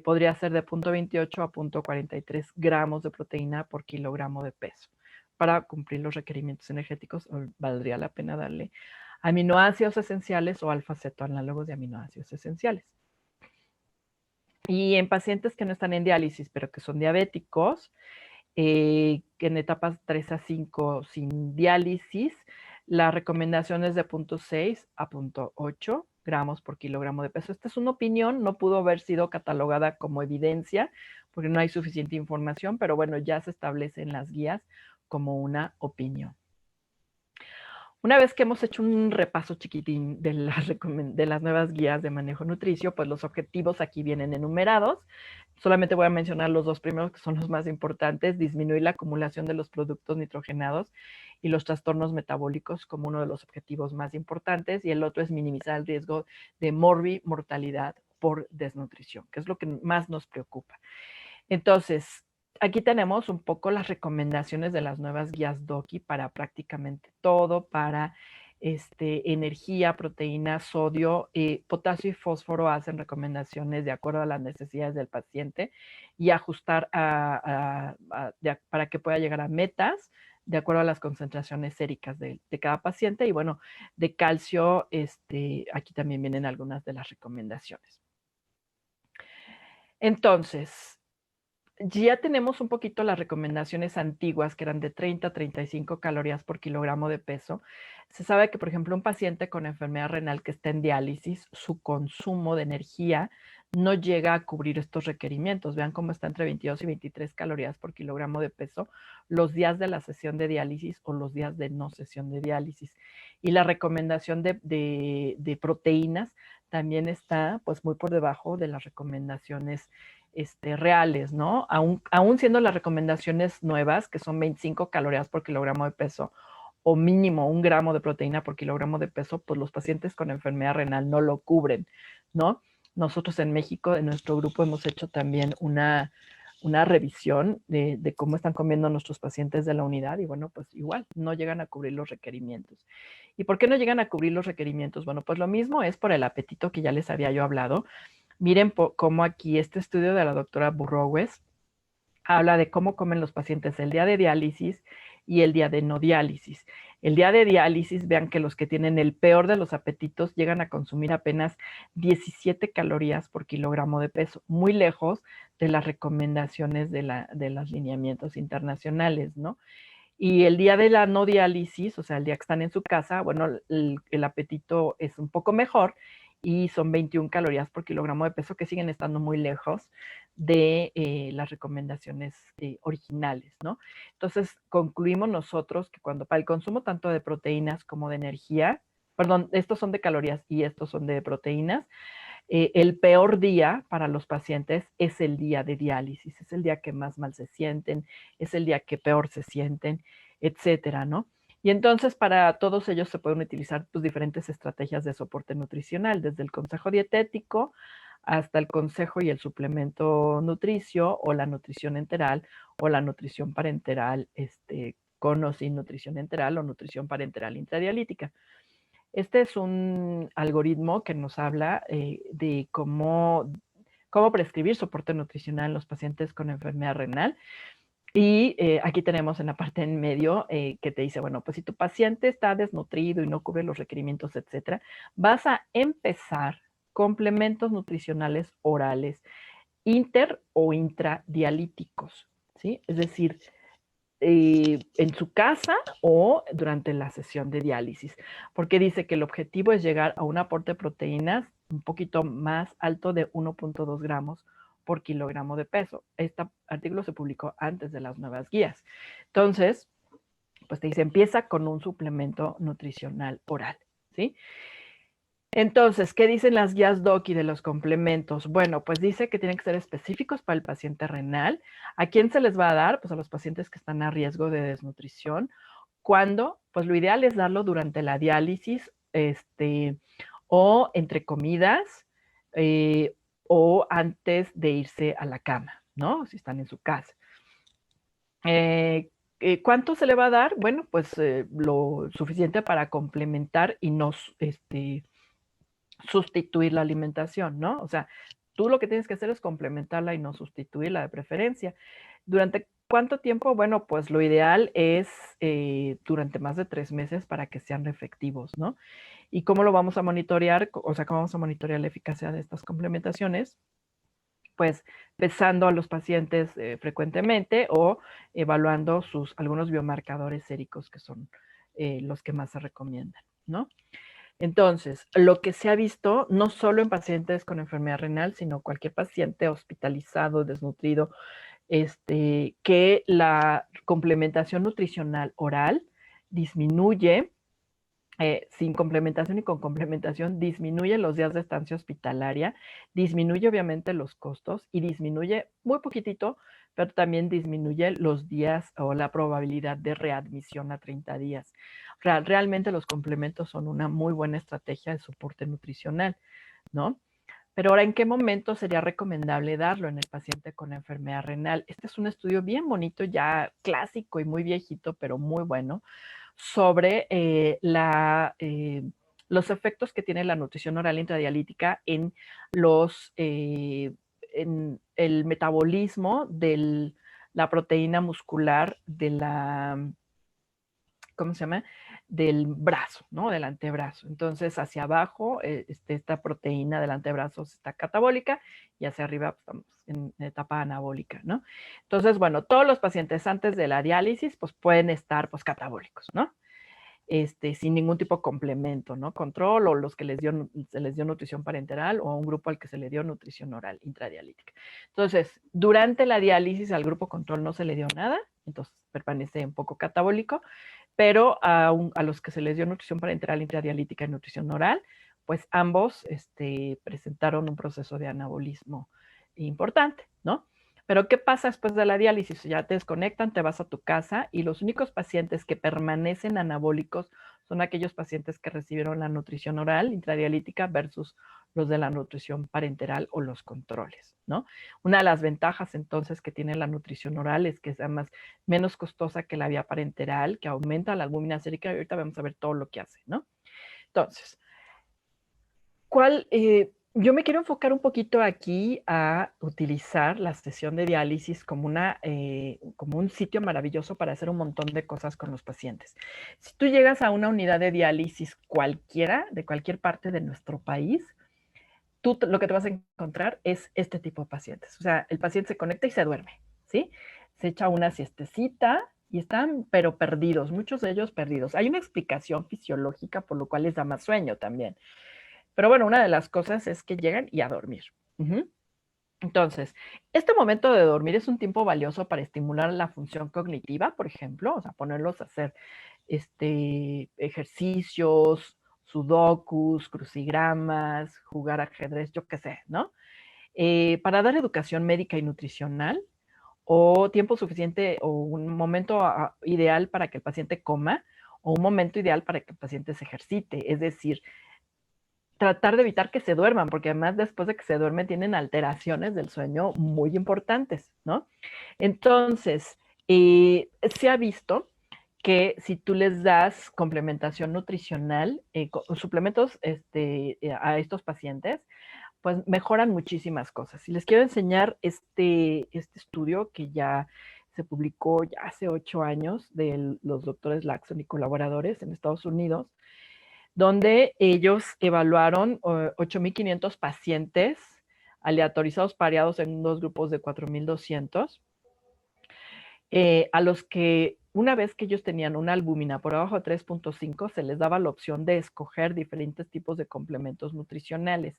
podría ser de 0.28 a 0.43 gramos de proteína por kilogramo de peso. Para cumplir los requerimientos energéticos, valdría la pena darle aminoácidos esenciales o alfa-cetoanálogos de aminoácidos esenciales. Y en pacientes que no están en diálisis, pero que son diabéticos, que en etapas 3 a 5 sin diálisis, la recomendación es de 0.6 a 0.8 gramos por kilogramo de peso. Esta es una opinión, no pudo haber sido catalogada como evidencia porque no hay suficiente información, pero bueno, ya se establece en las guías como una opinión. Una vez que hemos hecho un repaso chiquitín de las nuevas guías de manejo nutricio, pues los objetivos aquí vienen enumerados. Solamente voy a mencionar los dos primeros que son los más importantes: disminuir la acumulación de los productos nitrogenados y los trastornos metabólicos como uno de los objetivos más importantes, y el otro es minimizar el riesgo de mortalidad por desnutrición, que es lo que más nos preocupa. Entonces, aquí tenemos un poco las recomendaciones de las nuevas guías DOCI para prácticamente todo, para energía, proteína, sodio, potasio y fósforo. Hacen recomendaciones de acuerdo a las necesidades del paciente y ajustar para que pueda llegar a metas de acuerdo a las concentraciones séricas de cada paciente. Y bueno, de calcio, aquí también vienen algunas de las recomendaciones. Entonces, ya tenemos un poquito las recomendaciones antiguas, que eran de 30 a 35 calorías por kilogramo de peso. Se sabe que, por ejemplo, un paciente con enfermedad renal que está en diálisis, su consumo de energía no llega a cubrir estos requerimientos. Vean cómo está entre 22 y 23 calorías por kilogramo de peso los días de la sesión de diálisis o los días de no sesión de diálisis. Y la recomendación de proteínas también está pues muy por debajo de las recomendaciones reales, ¿no? Aún siendo las recomendaciones nuevas, que son 25 calorías por kilogramo de peso, o mínimo 1 gramo de proteína por kilogramo de peso, pues los pacientes con enfermedad renal no lo cubren, ¿no? Nosotros en México, en nuestro grupo, hemos hecho también una revisión de cómo están comiendo nuestros pacientes de la unidad, y bueno, pues igual, no llegan a cubrir los requerimientos. ¿Y por qué no llegan a cubrir los requerimientos? Bueno, pues lo mismo es por el apetito que ya les había yo hablado. Miren cómo aquí este estudio de la doctora Burrowes habla de cómo comen los pacientes el día de diálisis y el día de no diálisis. El día de diálisis, vean que los que tienen el peor de los apetitos llegan a consumir apenas 17 calorías por kilogramo de peso, muy lejos de las recomendaciones de los lineamientos internacionales, ¿no? Y el día de la no diálisis, o sea, el día que están en su casa, bueno, el apetito es un poco mejor y son 21 calorías por kilogramo de peso, que siguen estando muy lejos de las recomendaciones originales, ¿no? Entonces, concluimos nosotros que cuando para el consumo tanto de proteínas como de energía, perdón, estos son de calorías y estos son de proteínas, el peor día para los pacientes es el día de diálisis, es el día que más mal se sienten, es el día que peor se sienten, etcétera, ¿no? Y entonces para todos ellos se pueden utilizar pues, diferentes estrategias de soporte nutricional, desde el consejo dietético hasta el consejo y el suplemento nutricio, o la nutrición enteral, o la nutrición parenteral, con o sin nutrición enteral, o nutrición parenteral intradialítica. Este es un algoritmo que nos habla de cómo prescribir soporte nutricional en los pacientes con enfermedad renal. Y aquí tenemos en la parte en medio que te dice, bueno, pues si tu paciente está desnutrido y no cubre los requerimientos, etcétera, vas a empezar complementos nutricionales orales inter o intradialíticos, ¿sí? Es decir, en su casa o durante la sesión de diálisis, porque dice que el objetivo es llegar a un aporte de proteínas un poquito más alto de 1.2 gramos por kilogramo de peso. Este artículo se publicó antes de las nuevas guías. Entonces, pues te dice, empieza con un suplemento nutricional oral, ¿sí? Entonces, ¿qué dicen las guías DOCI de los complementos? Bueno, pues dice que tienen que ser específicos para el paciente renal. ¿A quién se les va a dar? Pues a los pacientes que están a riesgo de desnutrición. ¿Cuándo? Pues lo ideal es darlo durante la diálisis, o entre comidas, o antes de irse a la cama, ¿no? Si están en su casa. ¿Cuánto se le va a dar? Bueno, pues lo suficiente para complementar y no sustituir la alimentación, ¿no? O sea, tú lo que tienes que hacer es complementarla y no sustituirla de preferencia. ¿Durante cuánto tiempo? Bueno, pues lo ideal es durante más de 3 meses para que sean efectivos, ¿no? ¿Y cómo lo vamos a monitorear? O sea, ¿cómo vamos a monitorear la eficacia de estas complementaciones? pues pesando a los pacientes frecuentemente o evaluando algunos biomarcadores séricos que son los que más se recomiendan, ¿no? Entonces, lo que se ha visto, no solo en pacientes con enfermedad renal, sino cualquier paciente hospitalizado, desnutrido, que la complementación nutricional oral disminuye, sin complementación y con complementación, disminuye los días de estancia hospitalaria, disminuye obviamente los costos y disminuye muy poquitito, pero también disminuye los días o la probabilidad de readmisión a 30 días. Realmente los complementos son una muy buena estrategia de soporte nutricional, ¿no? Pero ahora, ¿en qué momento sería recomendable darlo en el paciente con enfermedad renal? Este es un estudio bien bonito, ya clásico y muy viejito, pero muy bueno, sobre los efectos que tiene la nutrición oral intradialítica en el metabolismo de la proteína muscular de la, ¿cómo se llama? Del brazo, ¿no? Del antebrazo. Entonces, hacia abajo, esta proteína del antebrazo está catabólica y hacia arriba pues, estamos en etapa anabólica, ¿no? Entonces, bueno, todos los pacientes antes de la diálisis, pues pueden estar, pues, catabólicos, ¿no? Sin ningún tipo de complemento, ¿no? Control o los que se les dio nutrición parenteral o a un grupo al que se le dio nutrición oral intradialítica. Entonces, durante la diálisis al grupo control no se le dio nada, entonces permanece un poco catabólico, pero a los que se les dio nutrición parenteral intradialítica y nutrición oral, pues ambos presentaron un proceso de anabolismo importante, ¿no? Pero ¿qué pasa después de la diálisis? Ya te desconectan, te vas a tu casa y los únicos pacientes que permanecen anabólicos son aquellos pacientes que recibieron la nutrición oral intradialítica versus los de la nutrición parenteral o los controles, ¿no? Una de las ventajas entonces que tiene la nutrición oral es que es además menos costosa que la vía parenteral, que aumenta la albúmina sérica y ahorita vamos a ver todo lo que hace, ¿no? Entonces, yo me quiero enfocar un poquito aquí a utilizar la sesión de diálisis como como un sitio maravilloso para hacer un montón de cosas con los pacientes. Si tú llegas a una unidad de diálisis cualquiera, de cualquier parte de nuestro país, tú lo que te vas a encontrar es este tipo de pacientes. O sea, el paciente se conecta y se duerme, ¿sí? Se echa una siestecita y están, pero perdidos, muchos de ellos perdidos. Hay una explicación fisiológica por lo cual les da más sueño también. Pero bueno, una de las cosas es que llegan y a dormir. Entonces, este momento de dormir es un tiempo valioso para estimular la función cognitiva, por ejemplo, o sea, ponerlos a hacer ejercicios, sudokus, crucigramas, jugar ajedrez, yo qué sé, ¿no? Para dar educación médica y nutricional o tiempo suficiente o un momento ideal para que el paciente coma o un momento ideal para que el paciente se ejercite. Es decir, tratar de evitar que se duerman, porque además después de que se duermen tienen alteraciones del sueño muy importantes, ¿no? Entonces, se ha visto que si tú les das complementación nutricional, suplementos a estos pacientes, pues mejoran muchísimas cosas. Y les quiero enseñar este estudio que ya se publicó ya hace 8 años de los doctores Laxon y colaboradores en Estados Unidos, donde ellos evaluaron 8.500 pacientes aleatorizados pareados en dos grupos de 4.200, a los que una vez que ellos tenían una albúmina por abajo de 3.5, se les daba la opción de escoger diferentes tipos de complementos nutricionales,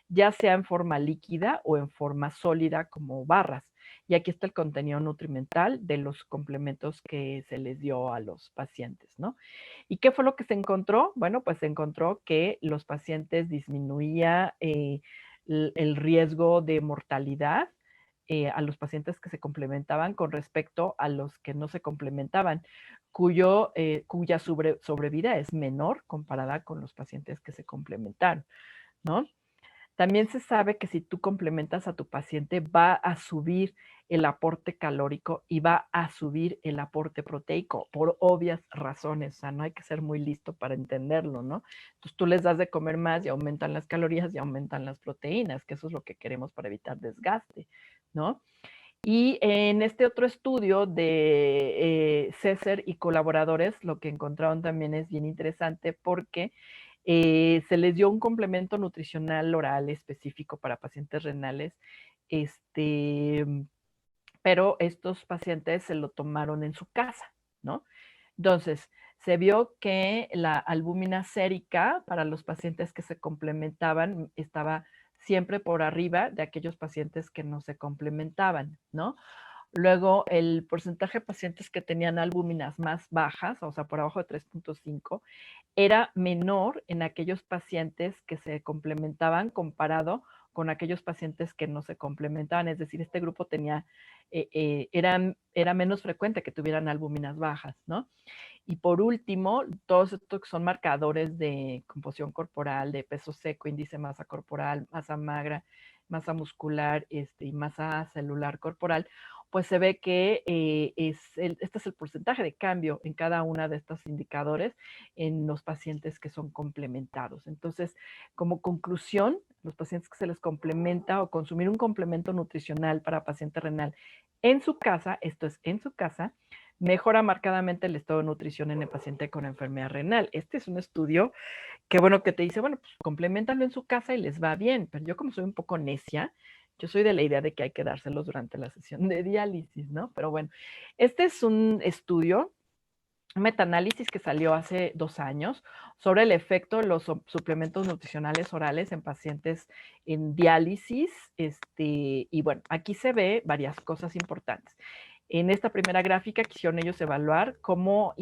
ya sea en forma líquida o en forma sólida como barras. Y aquí está el contenido nutrimental de los complementos que se les dio a los pacientes, ¿no? ¿Y qué fue lo que se encontró? Bueno, pues se encontró que los pacientes disminuía el riesgo de mortalidad a los pacientes que se complementaban con respecto a los que no se complementaban, cuya sobrevida es menor comparada con los pacientes que se complementaron, ¿no? También se sabe que si tú complementas a tu paciente va a subir el aporte calórico y va a subir el aporte proteico por obvias razones. O sea, no hay que ser muy listo para entenderlo, ¿no? Entonces tú les das de comer más y aumentan las calorías y aumentan las proteínas, que eso es lo que queremos para evitar desgaste, ¿no? Y en este otro estudio de César y colaboradores, lo que encontraron también es bien interesante porque se les dio un complemento nutricional oral específico para pacientes renales pero estos pacientes se lo tomaron en su casa, ¿no? Entonces, se vio que la albúmina sérica para los pacientes que se complementaban estaba siempre por arriba de aquellos pacientes que no se complementaban, ¿no? Luego, el porcentaje de pacientes que tenían albúminas más bajas, o sea, por abajo de 3.5, era menor en aquellos pacientes que se complementaban comparado con aquellos pacientes que no se complementaban. Es decir, este grupo tenía, era menos frecuente que tuvieran albúminas bajas, ¿no? Y por último, todos estos que son marcadores de composición corporal, de peso seco, índice de masa corporal, masa magra, masa muscular y masa celular corporal, pues se ve que este es el porcentaje de cambio en cada una de estos indicadores en los pacientes que son complementados. Entonces, como conclusión, los pacientes que se les complementa o consumir un complemento nutricional para paciente renal en su casa, esto es en su casa, mejora marcadamente el estado de nutrición en el paciente con enfermedad renal. Este es un estudio que, bueno, que te dice, bueno, pues compleméntalo en su casa y les va bien, pero yo como soy un poco necia, yo soy de la idea de que hay que dárselos durante la sesión de diálisis, ¿no? Pero bueno, este es un estudio, un metaanálisis que salió hace 2 años sobre el efecto de los suplementos nutricionales orales en pacientes en diálisis. Y bueno, aquí se ve varias cosas importantes. En esta primera gráfica quisieron ellos evaluar cómo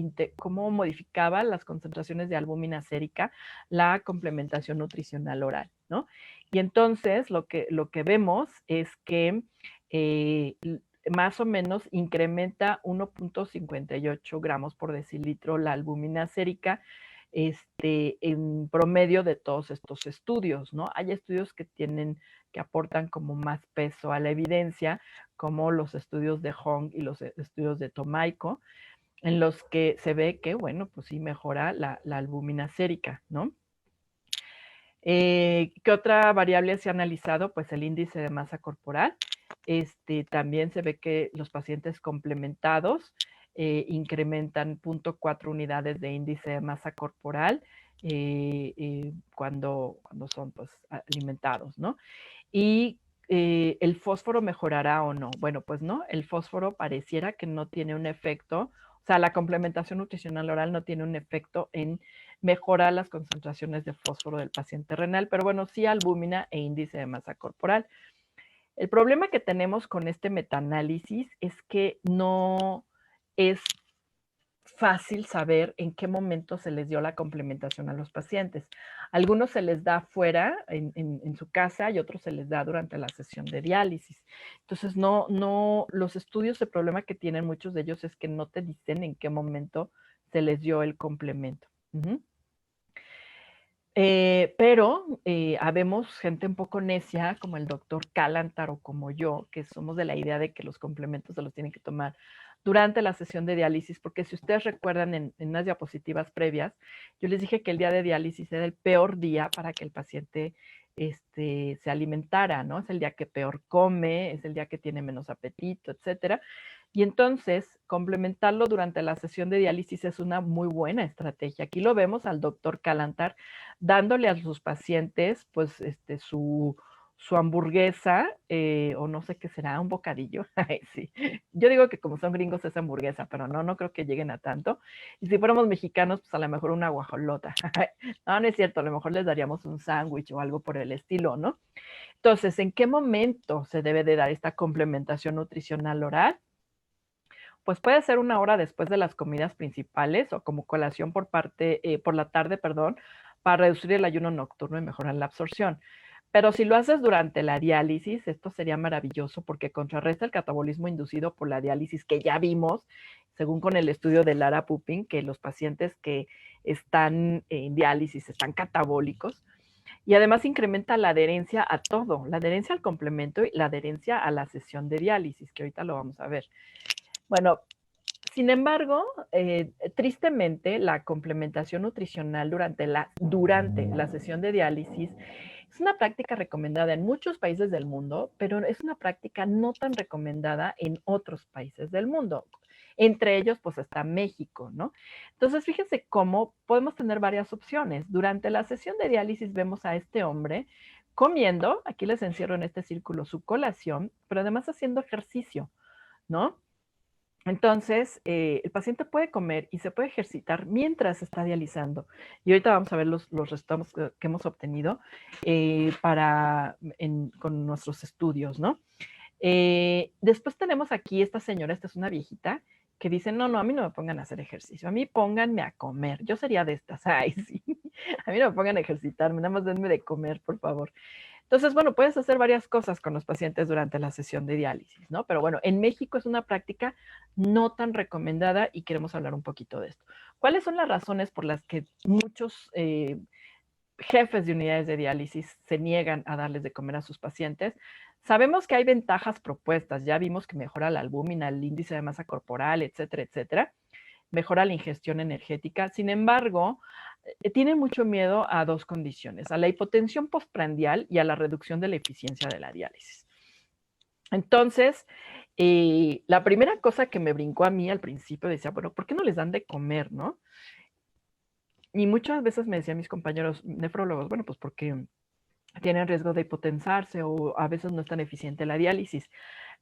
modificaba las concentraciones de albúmina sérica la complementación nutricional oral, ¿no? Y entonces lo que vemos es que más o menos incrementa 1.58 gramos por decilitro la albúmina sérica en promedio de todos estos estudios, ¿no? Hay estudios que aportan como más peso a la evidencia, como los estudios de Hong y los estudios de Tomaico, en los que se ve que, bueno, pues sí mejora la albúmina sérica, ¿no? ¿Qué otra variable se ha analizado? Pues el índice de masa corporal. También se ve que los pacientes complementados incrementan 0.4 unidades de índice de masa corporal cuando son pues, alimentados, ¿no? Y ¿el fósforo mejorará o no? Bueno, pues no, el fósforo pareciera que no tiene un efecto, o sea, la complementación nutricional oral no tiene un efecto en mejorar las concentraciones de fósforo del paciente renal, pero bueno, sí albúmina e índice de masa corporal. El problema que tenemos con este metaanálisis es que no es fácil saber en qué momento se les dio la complementación a los pacientes. Algunos se les da fuera en su casa y otros se les da durante la sesión de diálisis. Entonces, los estudios, el problema que tienen muchos de ellos es que no te dicen en qué momento se les dio el complemento. Pero habemos gente un poco necia, como el doctor Calantar o como yo, que somos de la idea de que los complementos se los tienen que tomar durante la sesión de diálisis, porque si ustedes recuerdan en unas diapositivas previas, yo les dije que el día de diálisis era el peor día para que el paciente se alimentara, ¿no? Es el día que peor come, es el día que tiene menos apetito, etcétera. Y entonces, complementarlo durante la sesión de diálisis es una muy buena estrategia. Aquí lo vemos al doctor Calantar dándole a sus pacientes, pues, su hamburguesa, o no sé qué será, un bocadillo. Sí. Yo digo que como son gringos es hamburguesa, pero no creo que lleguen a tanto. Y si fuéramos mexicanos, pues a lo mejor una guajolota. No es cierto, a lo mejor les daríamos un sándwich o algo por el estilo, ¿no? Entonces, ¿en qué momento se debe de dar esta complementación nutricional oral? Pues puede ser 1 hora después de las comidas principales o como colación por la tarde, perdón, para reducir el ayuno nocturno y mejorar la absorción. Pero si lo haces durante la diálisis, esto sería maravilloso porque contrarresta el catabolismo inducido por la diálisis que ya vimos, según con el estudio de Lara Pupin, que los pacientes que están en diálisis están catabólicos. Y además incrementa la adherencia a todo, la adherencia al complemento y la adherencia a la sesión de diálisis, que ahorita lo vamos a ver. Bueno, sin embargo, tristemente, la complementación nutricional durante la sesión de diálisis es una práctica recomendada en muchos países del mundo, pero es una práctica no tan recomendada en otros países del mundo. Entre ellos, pues está México, ¿no? Entonces, fíjense cómo podemos tener varias opciones. Durante la sesión de diálisis vemos a este hombre comiendo, aquí les encierro en este círculo su colación, pero además haciendo ejercicio, ¿no? Entonces, el paciente puede comer y se puede ejercitar mientras está dializando. Y ahorita vamos a ver los resultados que hemos obtenido con nuestros estudios, ¿no? Después tenemos aquí esta señora, esta es una viejita, que dice, no, a mí no me pongan a hacer ejercicio, a mí pónganme a comer. Yo sería de estas, ay, sí, a mí no me pongan a ejercitarme, nada más denme de comer, por favor. Entonces, bueno, puedes hacer varias cosas con los pacientes durante la sesión de diálisis, ¿no? Pero bueno, en México es una práctica no tan recomendada y queremos hablar un poquito de esto. ¿Cuáles son las razones por las que muchos jefes de unidades de diálisis se niegan a darles de comer a sus pacientes? Sabemos que hay ventajas propuestas, ya vimos que mejora la albúmina, el índice de masa corporal, etcétera, etcétera, mejora la ingestión energética. Sin embargo, tienen mucho miedo a dos condiciones, a la hipotensión postprandial y a la reducción de la eficiencia de la diálisis. Entonces, la primera cosa que me brincó a mí al principio decía, bueno, ¿por qué no les dan de comer, no? Y muchas veces me decían mis compañeros nefrólogos, bueno, pues porque tienen riesgo de hipotensarse o a veces no es tan eficiente la diálisis.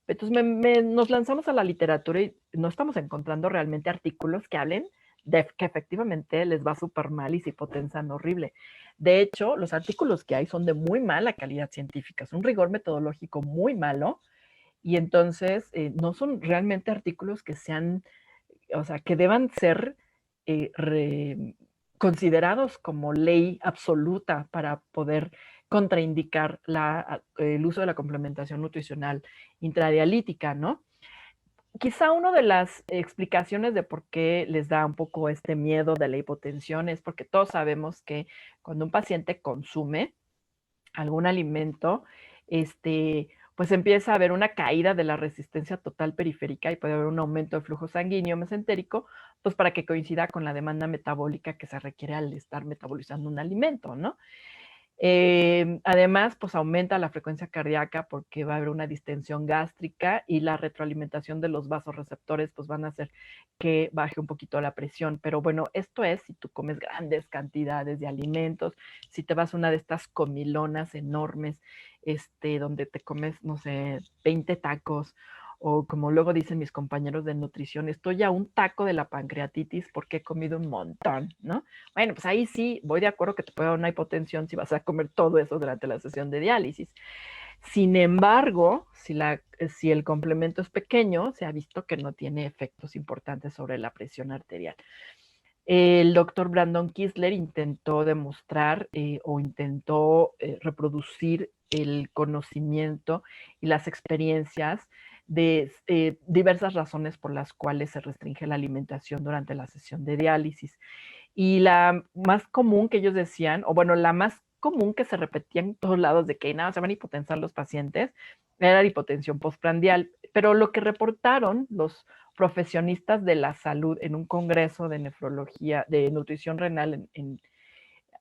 Entonces nos lanzamos a la literatura y no estamos encontrando realmente artículos que hablen de que efectivamente les va súper mal y se hipotensan horrible. De hecho, los artículos que hay son de muy mala calidad científica, es un rigor metodológico muy malo y entonces no son realmente artículos que sean, o sea, que deban ser considerados como ley absoluta para poder contraindicar el uso de la complementación nutricional intradialítica, ¿no? Quizá una de las explicaciones de por qué les da un poco este miedo de la hipotensión es porque todos sabemos que cuando un paciente consume algún alimento, pues empieza a haber una caída de la resistencia total periférica y puede haber un aumento del flujo sanguíneo mesentérico, pues para que coincida con la demanda metabólica que se requiere al estar metabolizando un alimento, ¿no? Además, pues aumenta la frecuencia cardíaca porque va a haber una distensión gástrica y la retroalimentación de los vasoreceptores pues van a hacer que baje un poquito la presión. Pero bueno, esto es si tú comes grandes cantidades de alimentos, si te vas a una de estas comilonas enormes, donde te comes, no sé, 20 tacos o como luego dicen mis compañeros de nutrición, estoy a un taco de la pancreatitis porque he comido un montón, ¿no? Bueno, pues ahí sí voy de acuerdo que te puede dar una hipotensión si vas a comer todo eso durante la sesión de diálisis. Sin embargo, si el complemento es pequeño, se ha visto que no tiene efectos importantes sobre la presión arterial. El doctor Brandon Kisler intentó demostrar o intentó reproducir el conocimiento y las experiencias de diversas razones por las cuales se restringe la alimentación durante la sesión de diálisis. Y la más común que ellos decían, o bueno, la más común que se repetía en todos lados de que nada, se van a hipotensar los pacientes, era la hipotensión postprandial. Pero lo que reportaron los profesionistas de la salud en un congreso de nefrología, de nutrición renal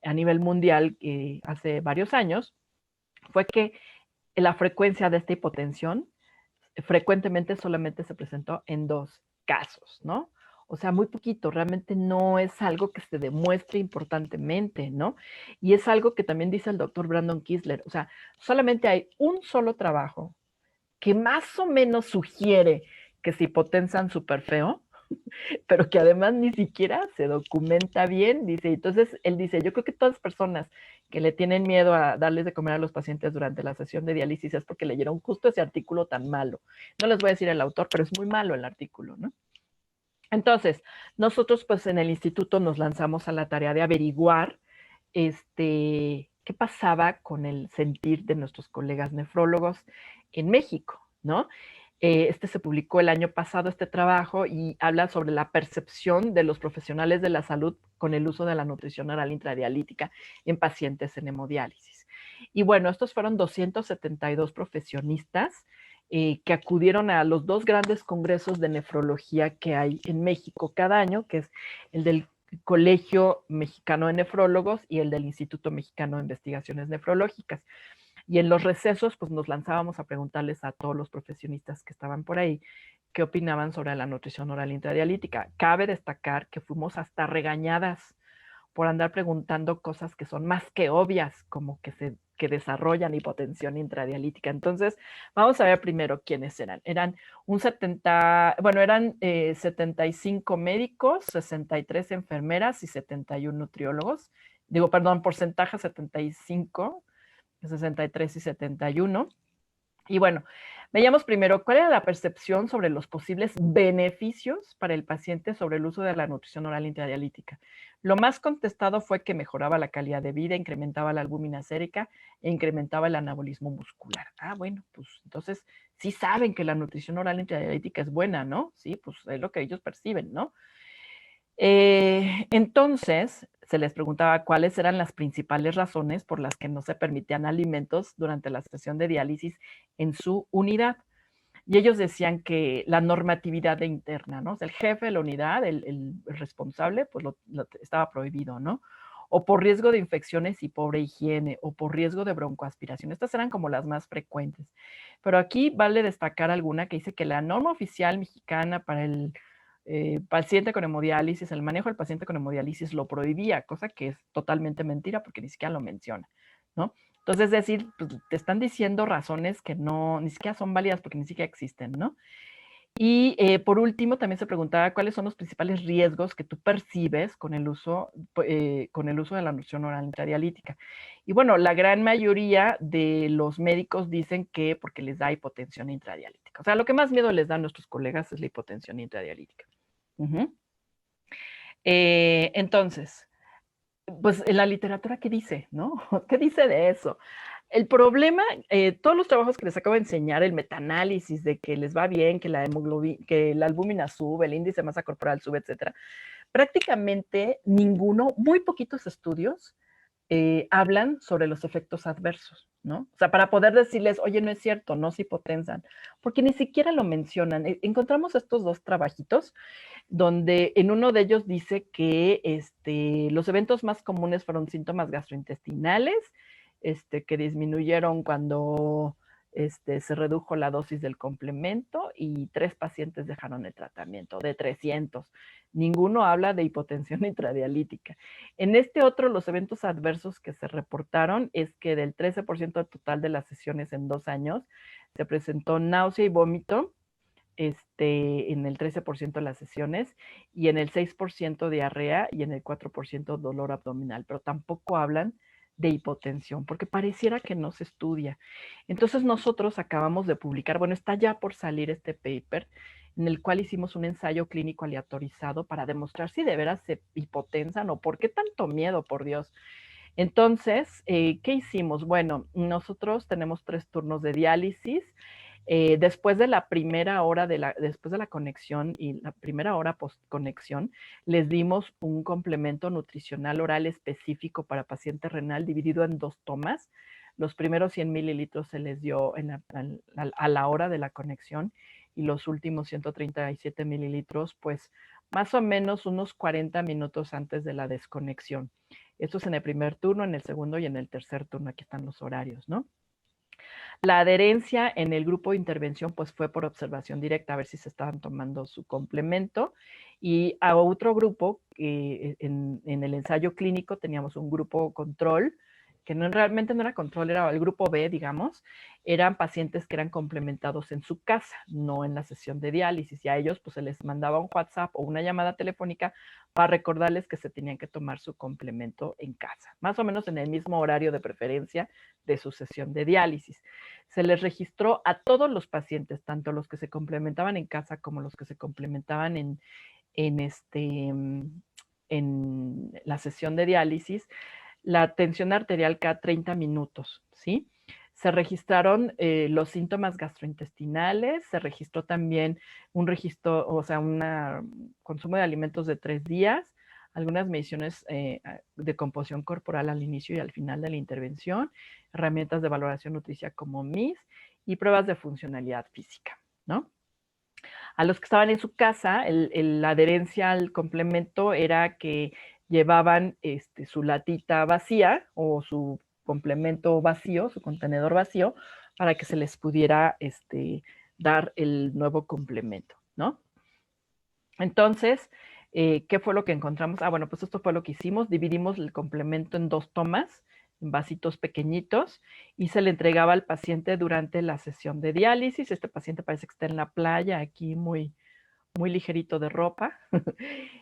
a nivel mundial hace varios años, fue que la frecuencia de esta hipotensión frecuentemente solamente se presentó en 2 casos, ¿no? O sea, muy poquito, realmente no es algo que se demuestre importantemente, ¿no? Y es algo que también dice el doctor Brandon Kisler, o sea, solamente hay un solo trabajo que más o menos sugiere que se hipotensan súper feo, pero que además ni siquiera se documenta bien, dice. Entonces, él dice, yo creo que todas las personas que le tienen miedo a darles de comer a los pacientes durante la sesión de diálisis es porque leyeron justo ese artículo tan malo. No les voy a decir el autor, pero es muy malo el artículo, ¿no? Entonces, nosotros pues en el instituto nos lanzamos a la tarea de averiguar qué pasaba con el sentir de nuestros colegas nefrólogos en México, ¿no? Se publicó el año pasado este trabajo y habla sobre la percepción de los profesionales de la salud con el uso de la nutrición oral intradialítica en pacientes en hemodiálisis. Y bueno, estos fueron 272 profesionistas que acudieron a los 2 grandes congresos de nefrología que hay en México cada año, que es el del Colegio Mexicano de Nefrólogos y el del Instituto Mexicano de Investigaciones Nefrológicas. Y en los recesos, pues nos lanzábamos a preguntarles a todos los profesionistas que estaban por ahí qué opinaban sobre la nutrición oral intradialítica. Cabe destacar que fuimos hasta regañadas por andar preguntando cosas que son más que obvias, como que se que desarrollan hipotensión intradialítica. Entonces, vamos a ver primero quiénes eran. Eran 75 médicos, 63 enfermeras y 71 nutriólogos. Digo, perdón, porcentaje 75, 63 y 71. Y bueno, veíamos primero cuál era la percepción sobre los posibles beneficios para el paciente sobre el uso de la nutrición oral intradialítica. Lo más contestado fue que mejoraba la calidad de vida, incrementaba la albúmina sérica e incrementaba el anabolismo muscular. Ah, bueno, pues entonces sí saben que la nutrición oral intradialítica es buena, ¿no? Sí, pues es lo que ellos perciben, ¿no? Entonces, se les preguntaba cuáles eran las principales razones por las que no se permitían alimentos durante la sesión de diálisis en su unidad. Y ellos decían que la normatividad interna, ¿no? O sea, el jefe de la unidad, el responsable, pues estaba prohibido, ¿no? O por riesgo de infecciones y pobre higiene, o por riesgo de broncoaspiración. Estas eran como las más frecuentes. Pero aquí vale destacar alguna que dice que la norma oficial mexicana para el paciente con hemodiálisis, el manejo del paciente con hemodiálisis lo prohibía, cosa que es totalmente mentira porque ni siquiera lo menciona, ¿no? Entonces, es decir, pues, te están diciendo razones que no, ni siquiera son válidas porque ni siquiera existen, ¿no? Y por último, también se preguntaba cuáles son los principales riesgos que tú percibes con el uso de la nutrición oral intradialítica. Y bueno, la gran mayoría de los médicos dicen que porque les da hipotensión intradialítica. O sea, lo que más miedo les da a nuestros colegas es la hipotensión intradialítica. Entonces, pues en la literatura, ¿qué dice? ¿No? ¿Qué dice de eso? El problema, todos los trabajos que les acabo de enseñar, el metaanálisis de que les va bien, que la albúmina sube, el índice de masa corporal sube, etcétera, prácticamente ninguno, muy poquitos estudios hablan sobre los efectos adversos, ¿no? O sea, para poder decirles, oye, no es cierto, no se hipotensan, porque ni siquiera lo mencionan. Encontramos estos dos trabajitos donde en uno de ellos dice que los eventos más comunes fueron síntomas gastrointestinales, que disminuyeron cuando se redujo la dosis del complemento y 3 pacientes dejaron el tratamiento, de 300. Ninguno habla de hipotensión intradialítica. En este otro, los eventos adversos que se reportaron es que del 13% total de las sesiones en 2 años se presentó náusea y vómito, en el 13% de las sesiones, y en el 6% diarrea y en el 4% dolor abdominal, pero tampoco hablan de hipotensión, porque pareciera que no se estudia. Entonces nosotros acabamos de publicar, bueno, está ya por salir este paper, en el cual hicimos un ensayo clínico aleatorizado para demostrar si de veras se hipotensan o por qué tanto miedo, por Dios. Entonces, ¿qué hicimos? Bueno, nosotros tenemos 3 turnos de diálisis. Después de la primera hora después de la conexión y la primera hora post conexión, les dimos un complemento nutricional oral específico para paciente renal dividido en 2 tomas. Los primeros 100 mililitros se les dio a la hora de la conexión y los últimos 137 mililitros, pues más o menos unos 40 minutos antes de la desconexión. Esto es en el primer turno, en el segundo y en el tercer turno. Aquí están los horarios, ¿no? La adherencia en el grupo de intervención pues fue por observación directa, a ver si se estaban tomando su complemento. Y a otro grupo, en el ensayo clínico teníamos un grupo control, que realmente no era control, era el grupo B, digamos, eran pacientes que eran complementados en su casa, no en la sesión de diálisis, y a ellos pues se les mandaba un WhatsApp o una llamada telefónica para recordarles que se tenían que tomar su complemento en casa, más o menos en el mismo horario de preferencia de su sesión de diálisis. Se les registró a todos los pacientes, tanto los que se complementaban en casa como los que se complementaban en la sesión de diálisis, la tensión arterial cada 30 minutos, ¿sí? Se registraron los síntomas gastrointestinales, se registró también un registro, o sea, un consumo de alimentos de 3 días, algunas mediciones de composición corporal al inicio y al final de la intervención, herramientas de valoración nutricia como MIS y pruebas de funcionalidad física, ¿no? A los que estaban en su casa, la adherencia al complemento era que llevaban su latita vacía o su complemento vacío, su contenedor vacío, para que se les pudiera dar el nuevo complemento, ¿no? Entonces, ¿qué fue lo que encontramos? Ah, bueno, pues esto fue lo que hicimos. Dividimos el complemento en 2 tomas. en vasitos pequeñitos, y se le entregaba al paciente durante la sesión de diálisis. Este paciente parece que está en la playa, aquí muy ligerito de ropa.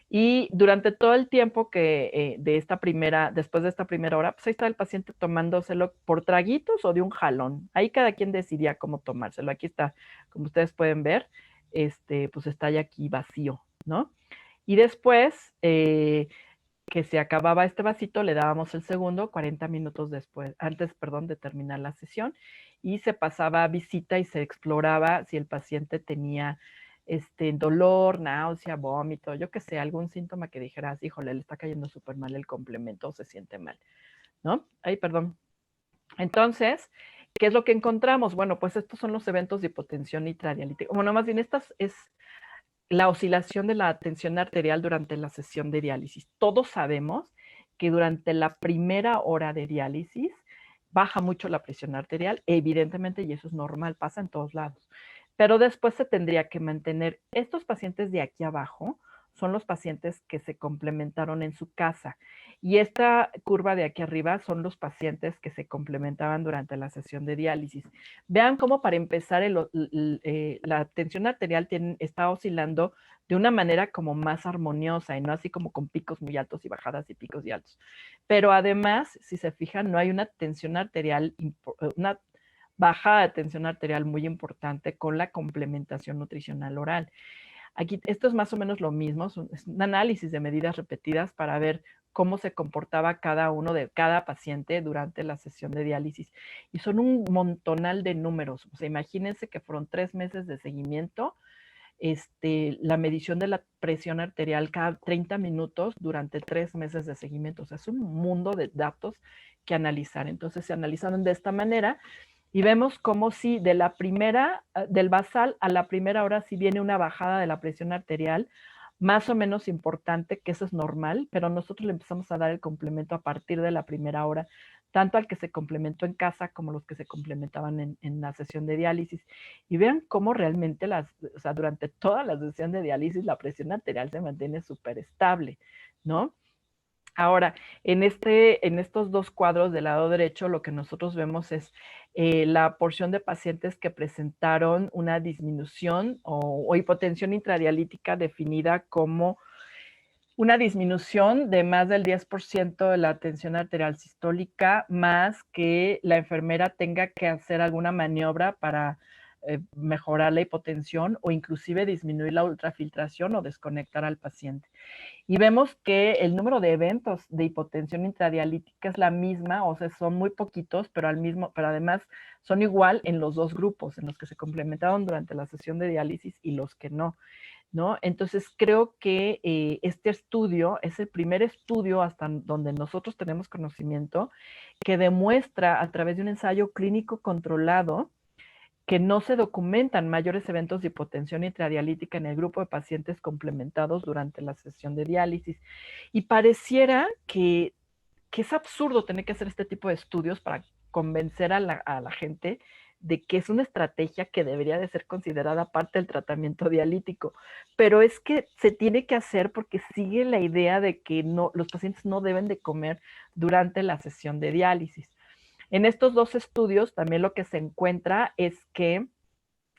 Y durante todo el tiempo que después de esta primera hora, pues ahí está el paciente tomándoselo por traguitos o de un jalón. Ahí cada quien decidía cómo tomárselo. Aquí está, como ustedes pueden ver, pues está ya aquí vacío, ¿no? Y después, que se acababa este vasito, le dábamos el segundo 40 minutos antes de terminar la sesión, y se pasaba a visita y se exploraba si el paciente tenía dolor, náusea, vómito, yo qué sé, algún síntoma que dijeras, híjole, le está cayendo súper mal el complemento o se siente mal, ¿no? Ay, perdón. Entonces, ¿qué es lo que encontramos? Bueno, pues estos son los eventos de hipotensión intradialítica. Bueno, más bien esta es la oscilación de la tensión arterial durante la sesión de diálisis. Todos sabemos que durante la primera hora de diálisis baja mucho la presión arterial, evidentemente, y eso es normal, pasa en todos lados. Pero después se tendría que mantener. Estos pacientes de aquí abajo son los pacientes que se complementaron en su casa. Y esta curva de aquí arriba son los pacientes que se complementaban durante la sesión de diálisis. Vean cómo para empezar la tensión arterial está oscilando de una manera como más armoniosa y no así como con picos muy altos y bajadas y picos y altos. Pero además, si se fijan, no hay una tensión arterial, una bajada de tensión arterial muy importante con la complementación nutricional oral. Aquí, esto es más o menos lo mismo, es un análisis de medidas repetidas para ver cómo se comportaba cada paciente durante la sesión de diálisis. Y son un montonal de números. O sea, imagínense que fueron 3 meses de seguimiento, la medición de la presión arterial cada 30 minutos durante 3 meses de seguimiento. O sea, es un mundo de datos que analizar. Entonces se analizaron de esta manera y vemos como si del basal a la primera hora sí viene una bajada de la presión arterial más o menos importante, que eso es normal, pero nosotros le empezamos a dar el complemento a partir de la primera hora, tanto al que se complementó en casa como los que se complementaban en la sesión de diálisis. Y vean cómo realmente durante toda la sesión de diálisis la presión arterial se mantiene súper estable, ¿no? Ahora, en estos dos cuadros del lado derecho, lo que nosotros vemos es la porción de pacientes que presentaron una disminución o hipotensión intradialítica definida como una disminución de más del 10% de la tensión arterial sistólica, más que la enfermera tenga que hacer alguna maniobra para mejorar la hipotensión o inclusive disminuir la ultrafiltración o desconectar al paciente. Y vemos que el número de eventos de hipotensión intradialítica es la misma, o sea, son muy poquitos, pero además son igual en los dos grupos, en los que se complementaron durante la sesión de diálisis y los que no, ¿no? Entonces creo que este estudio es el primer estudio hasta donde nosotros tenemos conocimiento que demuestra a través de un ensayo clínico controlado que no se documentan mayores eventos de hipotensión intradialítica en el grupo de pacientes complementados durante la sesión de diálisis. Y pareciera que es absurdo tener que hacer este tipo de estudios para convencer a la gente de que es una estrategia que debería de ser considerada parte del tratamiento dialítico. Pero es que se tiene que hacer porque sigue la idea de que los pacientes no deben de comer durante la sesión de diálisis. En estos dos estudios también lo que se encuentra es que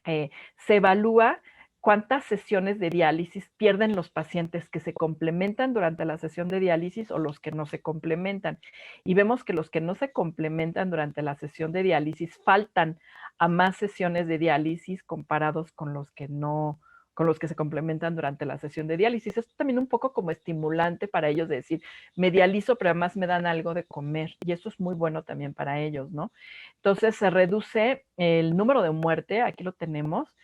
se evalúa cuántas sesiones de diálisis pierden los pacientes que se complementan durante la sesión de diálisis o los que no se complementan. Y vemos que los que no se complementan durante la sesión de diálisis faltan a más sesiones de diálisis comparados con los que se complementan durante la sesión de diálisis. Es también un poco como estimulante para ellos de decir, me dializo, pero además me dan algo de comer. Y eso es muy bueno también para ellos, ¿no? Entonces se reduce el número de muerte, aquí lo tenemos,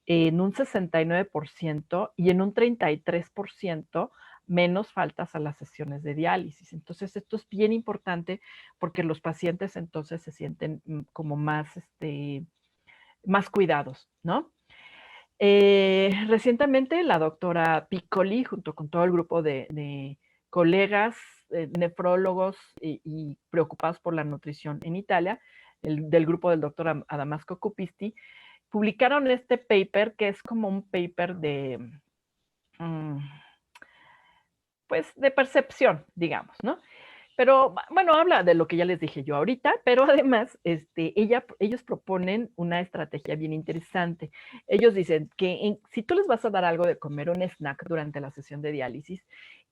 en un 69% y en un 33% menos faltas a las sesiones de diálisis. Entonces, esto es bien importante porque los pacientes entonces se sienten como más cuidados, ¿no? Recientemente la doctora Piccoli, junto con todo el grupo de colegas, nefrólogos y preocupados por la nutrición en Italia, del grupo del doctor Adamasco Cupisti, publicaron este paper que es como un paper pues de percepción, digamos, ¿no? Pero bueno, habla de lo que ya les dije yo ahorita, pero además ellos proponen una estrategia bien interesante. Ellos dicen que si tú les vas a dar algo de comer, un snack durante la sesión de diálisis,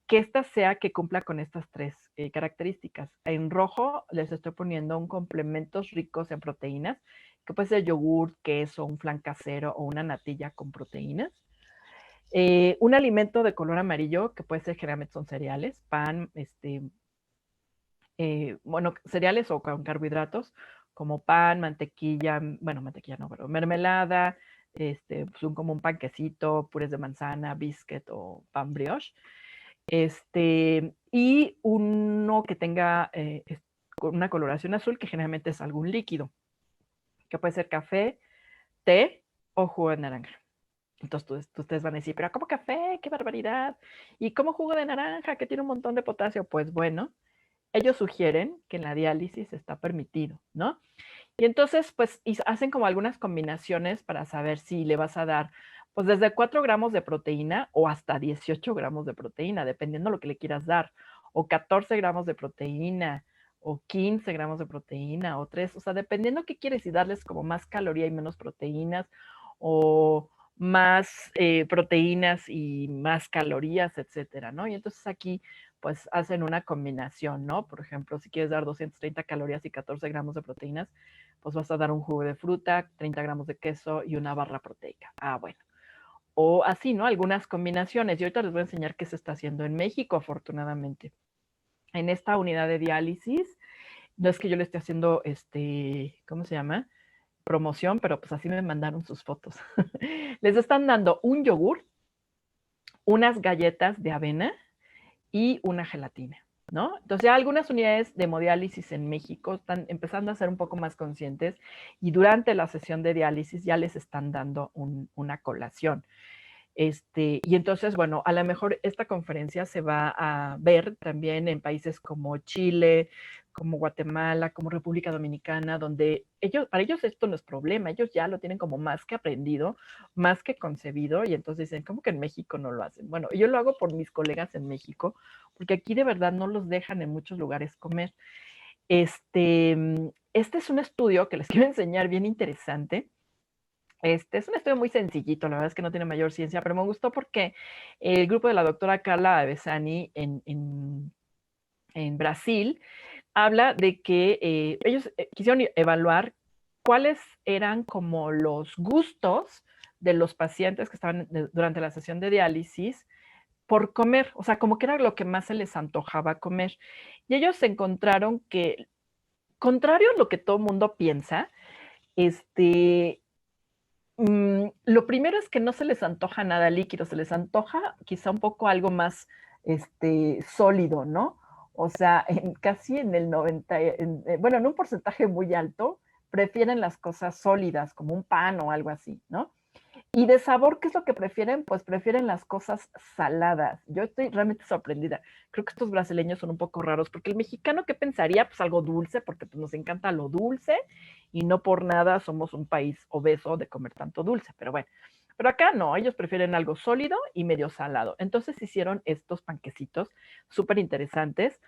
que esta sea que cumpla con estas tres características. En rojo les estoy poniendo un complementos ricos en proteínas, que puede ser yogur, queso, un flan casero o una natilla con proteínas. Un alimento de color amarillo, que puede ser generalmente son cereales, pan, bueno, cereales o con carbohidratos, como pan, mantequilla, bueno, mantequilla no, pero mermelada, pues como un panquecito, purés de manzana, biscuit o pan brioche. Y uno que tenga una coloración azul, que generalmente es algún líquido, que puede ser café, té o jugo de naranja. Entonces ustedes van a decir, pero ¿cómo café? ¡Qué barbaridad! ¿Y cómo jugo de naranja que tiene un montón de potasio? Pues bueno, ellos sugieren que en la diálisis está permitido, ¿no? Y entonces, pues, hacen como algunas combinaciones para saber si le vas a dar, pues, desde 4 gramos de proteína o hasta 18 gramos de proteína, dependiendo de lo que le quieras dar, o 14 gramos de proteína, o 15 gramos de proteína, o 3, o sea, dependiendo qué quieres y darles como más caloría y menos proteínas, o más proteínas y más calorías, etcétera, ¿no? Y entonces aquí pues hacen una combinación, ¿no? Por ejemplo, si quieres dar 230 calorías y 14 gramos de proteínas, pues vas a dar un jugo de fruta, 30 gramos de queso y una barra proteica. Ah, bueno. O así, ¿no? Algunas combinaciones. Y ahorita les voy a enseñar qué se está haciendo en México, afortunadamente. En esta unidad de diálisis, no es que yo le esté haciendo, ¿cómo se llama? Promoción, pero pues así me mandaron sus fotos. Les están dando un yogur, unas galletas de avena y una gelatina, ¿no? Entonces ya algunas unidades de hemodiálisis en México están empezando a ser un poco más conscientes y durante la sesión de diálisis ya les están dando una colación. Y entonces, bueno, a lo mejor esta conferencia se va a ver también en países como Chile, como Guatemala, como República Dominicana, donde para ellos esto no es problema, ellos ya lo tienen como más que aprendido, más que concebido, y entonces dicen, ¿cómo que en México no lo hacen? Bueno, yo lo hago por mis colegas en México, porque aquí de verdad no los dejan en muchos lugares comer. Este es un estudio que les quiero enseñar bien interesante. Es un estudio muy sencillito, la verdad es que no tiene mayor ciencia, pero me gustó porque el grupo de la doctora Carla Avesani en Brasil habla de que ellos quisieron evaluar cuáles eran como los gustos de los pacientes que estaban durante la sesión de diálisis por comer, o sea, como que era lo que más se les antojaba comer. Y ellos encontraron que, contrario a lo que todo el mundo piensa, lo primero es que no se les antoja nada líquido, se les antoja quizá un poco algo más sólido, ¿no? O sea, casi en el 90, bueno, en un porcentaje muy alto, prefieren las cosas sólidas, como un pan o algo así, ¿no? Y de sabor, ¿qué es lo que prefieren? Pues prefieren las cosas saladas. Yo estoy realmente sorprendida. Creo que estos brasileños son un poco raros, porque el mexicano, ¿qué pensaría? Pues algo dulce, porque pues, nos encanta lo dulce y no por nada somos un país obeso de comer tanto dulce, pero bueno. Pero acá no, ellos prefieren algo sólido y medio salado. Entonces hicieron estos panquecitos súper interesantes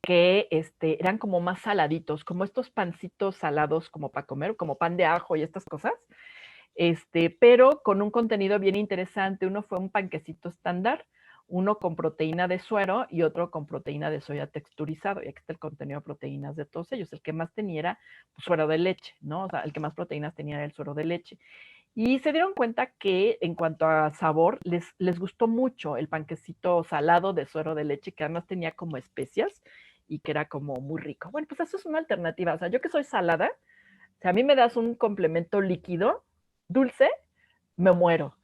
que eran como más saladitos, como estos pancitos salados como para comer, como pan de ajo y estas cosas, pero con un contenido bien interesante. Uno fue un panquecito estándar, uno con proteína de suero y otro con proteína de soya texturizado. Y aquí está el contenido de proteínas de todos ellos. El que más tenía era suero de leche, ¿no? O sea, el que más proteínas tenía era el suero de leche. Y se dieron cuenta que en cuanto a sabor, les gustó mucho el panquecito salado de suero de leche, que además tenía como especias y que era como muy rico. Bueno, pues eso es una alternativa. O sea, yo que soy salada, si a mí me das un complemento líquido, dulce, me muero.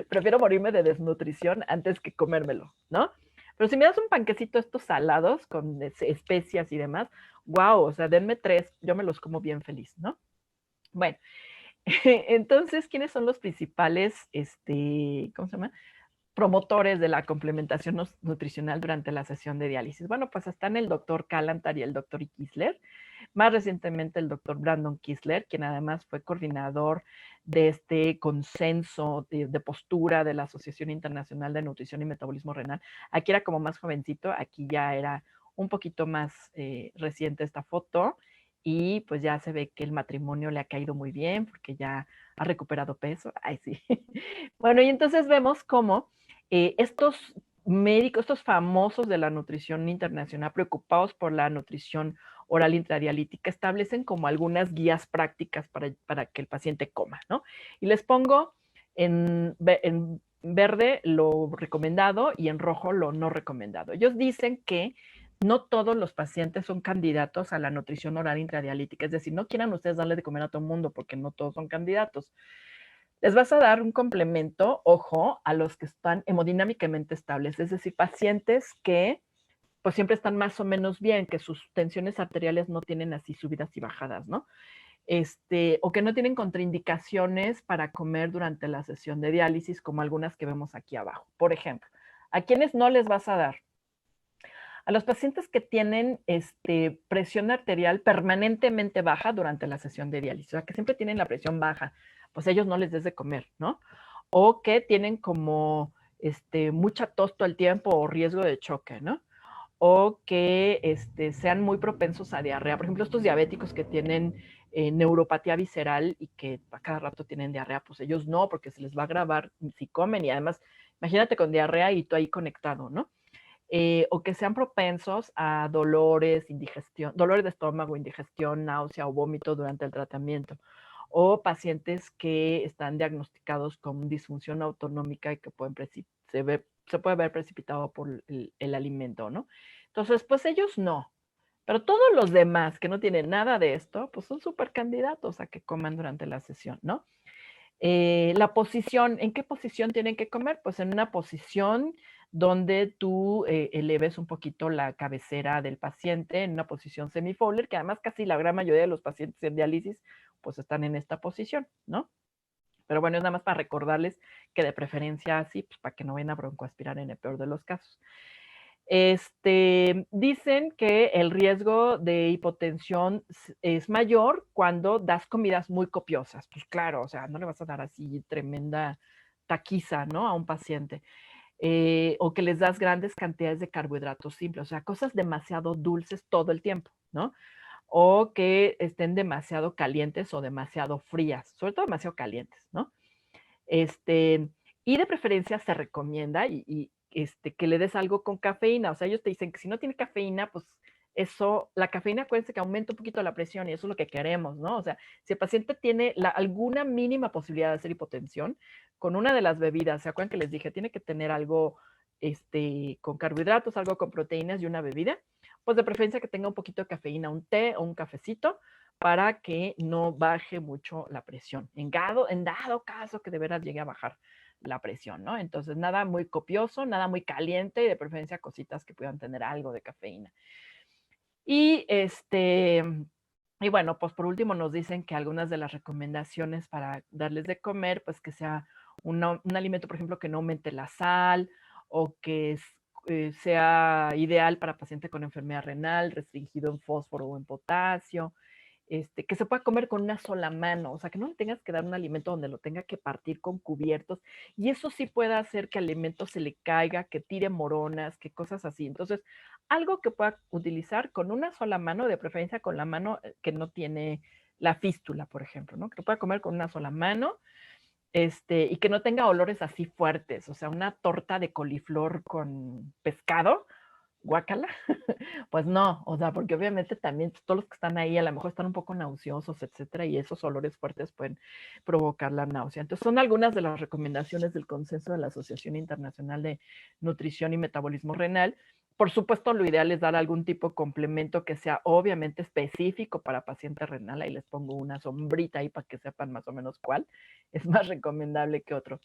Prefiero morirme de desnutrición antes que comérmelo, ¿no? Pero si me das un panquecito estos salados con especias y demás, wow, o sea, denme 3, yo me los como bien feliz, ¿no? Bueno, entonces, ¿quiénes son los principales, ¿cómo se llama? Promotores de la complementación nutricional durante la sesión de diálisis? Bueno, pues están el doctor Kalantar y el doctor Kisler. Más recientemente el doctor Brandon Kisler, quien además fue coordinador de este consenso de postura de la Asociación Internacional de Nutrición y Metabolismo Renal. Aquí era como más jovencito, aquí ya era un poquito más reciente esta foto, y pues ya se ve que el matrimonio le ha caído muy bien porque ya ha recuperado peso. Ay, sí. Bueno, y entonces vemos cómo estos médicos, estos famosos de la nutrición internacional, preocupados por la nutrición oral intradialítica, establecen como algunas guías prácticas para que el paciente coma, ¿no? Y les pongo en verde lo recomendado y en rojo lo no recomendado. Ellos dicen que no todos los pacientes son candidatos a la nutrición oral intradialítica, es decir, no quieran ustedes darle de comer a todo el mundo porque no todos son candidatos. Les vas a dar un complemento, ojo, a los que están hemodinámicamente estables, es decir, pacientes que pues siempre están más o menos bien, que sus tensiones arteriales no tienen así subidas y bajadas, ¿no? O que no tienen contraindicaciones para comer durante la sesión de diálisis, como algunas que vemos aquí abajo. Por ejemplo, ¿a quiénes no les vas a dar? A los pacientes que tienen presión arterial permanentemente baja durante la sesión de diálisis, o sea, que siempre tienen la presión baja, pues ellos no les des de comer, ¿no? O que tienen como mucha tos todo el tiempo o riesgo de choque, ¿no? O que sean muy propensos a diarrea. Por ejemplo, estos diabéticos que tienen neuropatía visceral y que a cada rato tienen diarrea, pues ellos no, porque se les va a agravar si comen, y además, imagínate con diarrea y tú ahí conectado, ¿no? O que sean propensos a dolores, indigestión, dolores de estómago, indigestión, náusea o vómito durante el tratamiento, o pacientes que están diagnosticados con disfunción autonómica y que pueden se puede ver precipitado por el alimento, ¿no? Entonces, pues ellos no. Pero todos los demás que no tienen nada de esto, pues son súper candidatos a que coman durante la sesión, ¿no? La posición, ¿en qué posición tienen que comer? Pues en una posición donde tú eleves un poquito la cabecera del paciente en una posición semifowler, que además casi la gran mayoría de los pacientes en diálisis pues están en esta posición, ¿no? Pero bueno, es nada más para recordarles que de preferencia así, pues para que no vayan a broncoaspirar en el peor de los casos. Dicen que el riesgo de hipotensión es mayor cuando das comidas muy copiosas. Pues claro, o sea, no le vas a dar así tremenda taquiza, ¿no? A un paciente. O que les das grandes cantidades de carbohidratos simples, o sea, cosas demasiado dulces todo el tiempo, ¿no? O que estén demasiado calientes o demasiado frías, sobre todo demasiado calientes, ¿no? Y de preferencia se recomienda que le des algo con cafeína. O sea, ellos te dicen que si no tiene cafeína, pues eso, la cafeína, acuérdense que aumenta un poquito la presión y eso es lo que queremos, ¿no? O sea, si el paciente tiene alguna mínima posibilidad de hacer hipotensión, con una de las bebidas, ¿se acuerdan que les dije? Tiene que tener algo con carbohidratos, algo con proteínas y una bebida, pues de preferencia que tenga un poquito de cafeína, un té o un cafecito, para que no baje mucho la presión. En dado caso que de veras llegue a bajar la presión, ¿no? Entonces, nada muy copioso, nada muy caliente y de preferencia cositas que puedan tener algo de cafeína. Y y bueno, pues por último nos dicen que algunas de las recomendaciones para darles de comer, pues que sea un alimento, por ejemplo, que no aumente la sal o que sea ideal para paciente con enfermedad renal, restringido en fósforo o en potasio, que se pueda comer con una sola mano, o sea, que no le tengas que dar un alimento donde lo tenga que partir con cubiertos, y eso sí puede hacer que al alimento se le caiga, que tire moronas, que cosas así. Entonces, algo que pueda utilizar con una sola mano, de preferencia con la mano que no tiene la fístula, por ejemplo, ¿no? Que lo pueda comer con una sola mano, y que no tenga olores así fuertes, o sea, una torta de coliflor con pescado, guácala, pues no, o sea, porque obviamente también todos los que están ahí a lo mejor están un poco nauseosos, etcétera, y esos olores fuertes pueden provocar la náusea. Entonces, son algunas de las recomendaciones del consenso de la Asociación Internacional de Nutrición y Metabolismo Renal. Por supuesto, lo ideal es dar algún tipo de complemento que sea obviamente específico para paciente renal. Ahí les pongo una sombrita ahí para que sepan más o menos cuál es más recomendable que otro.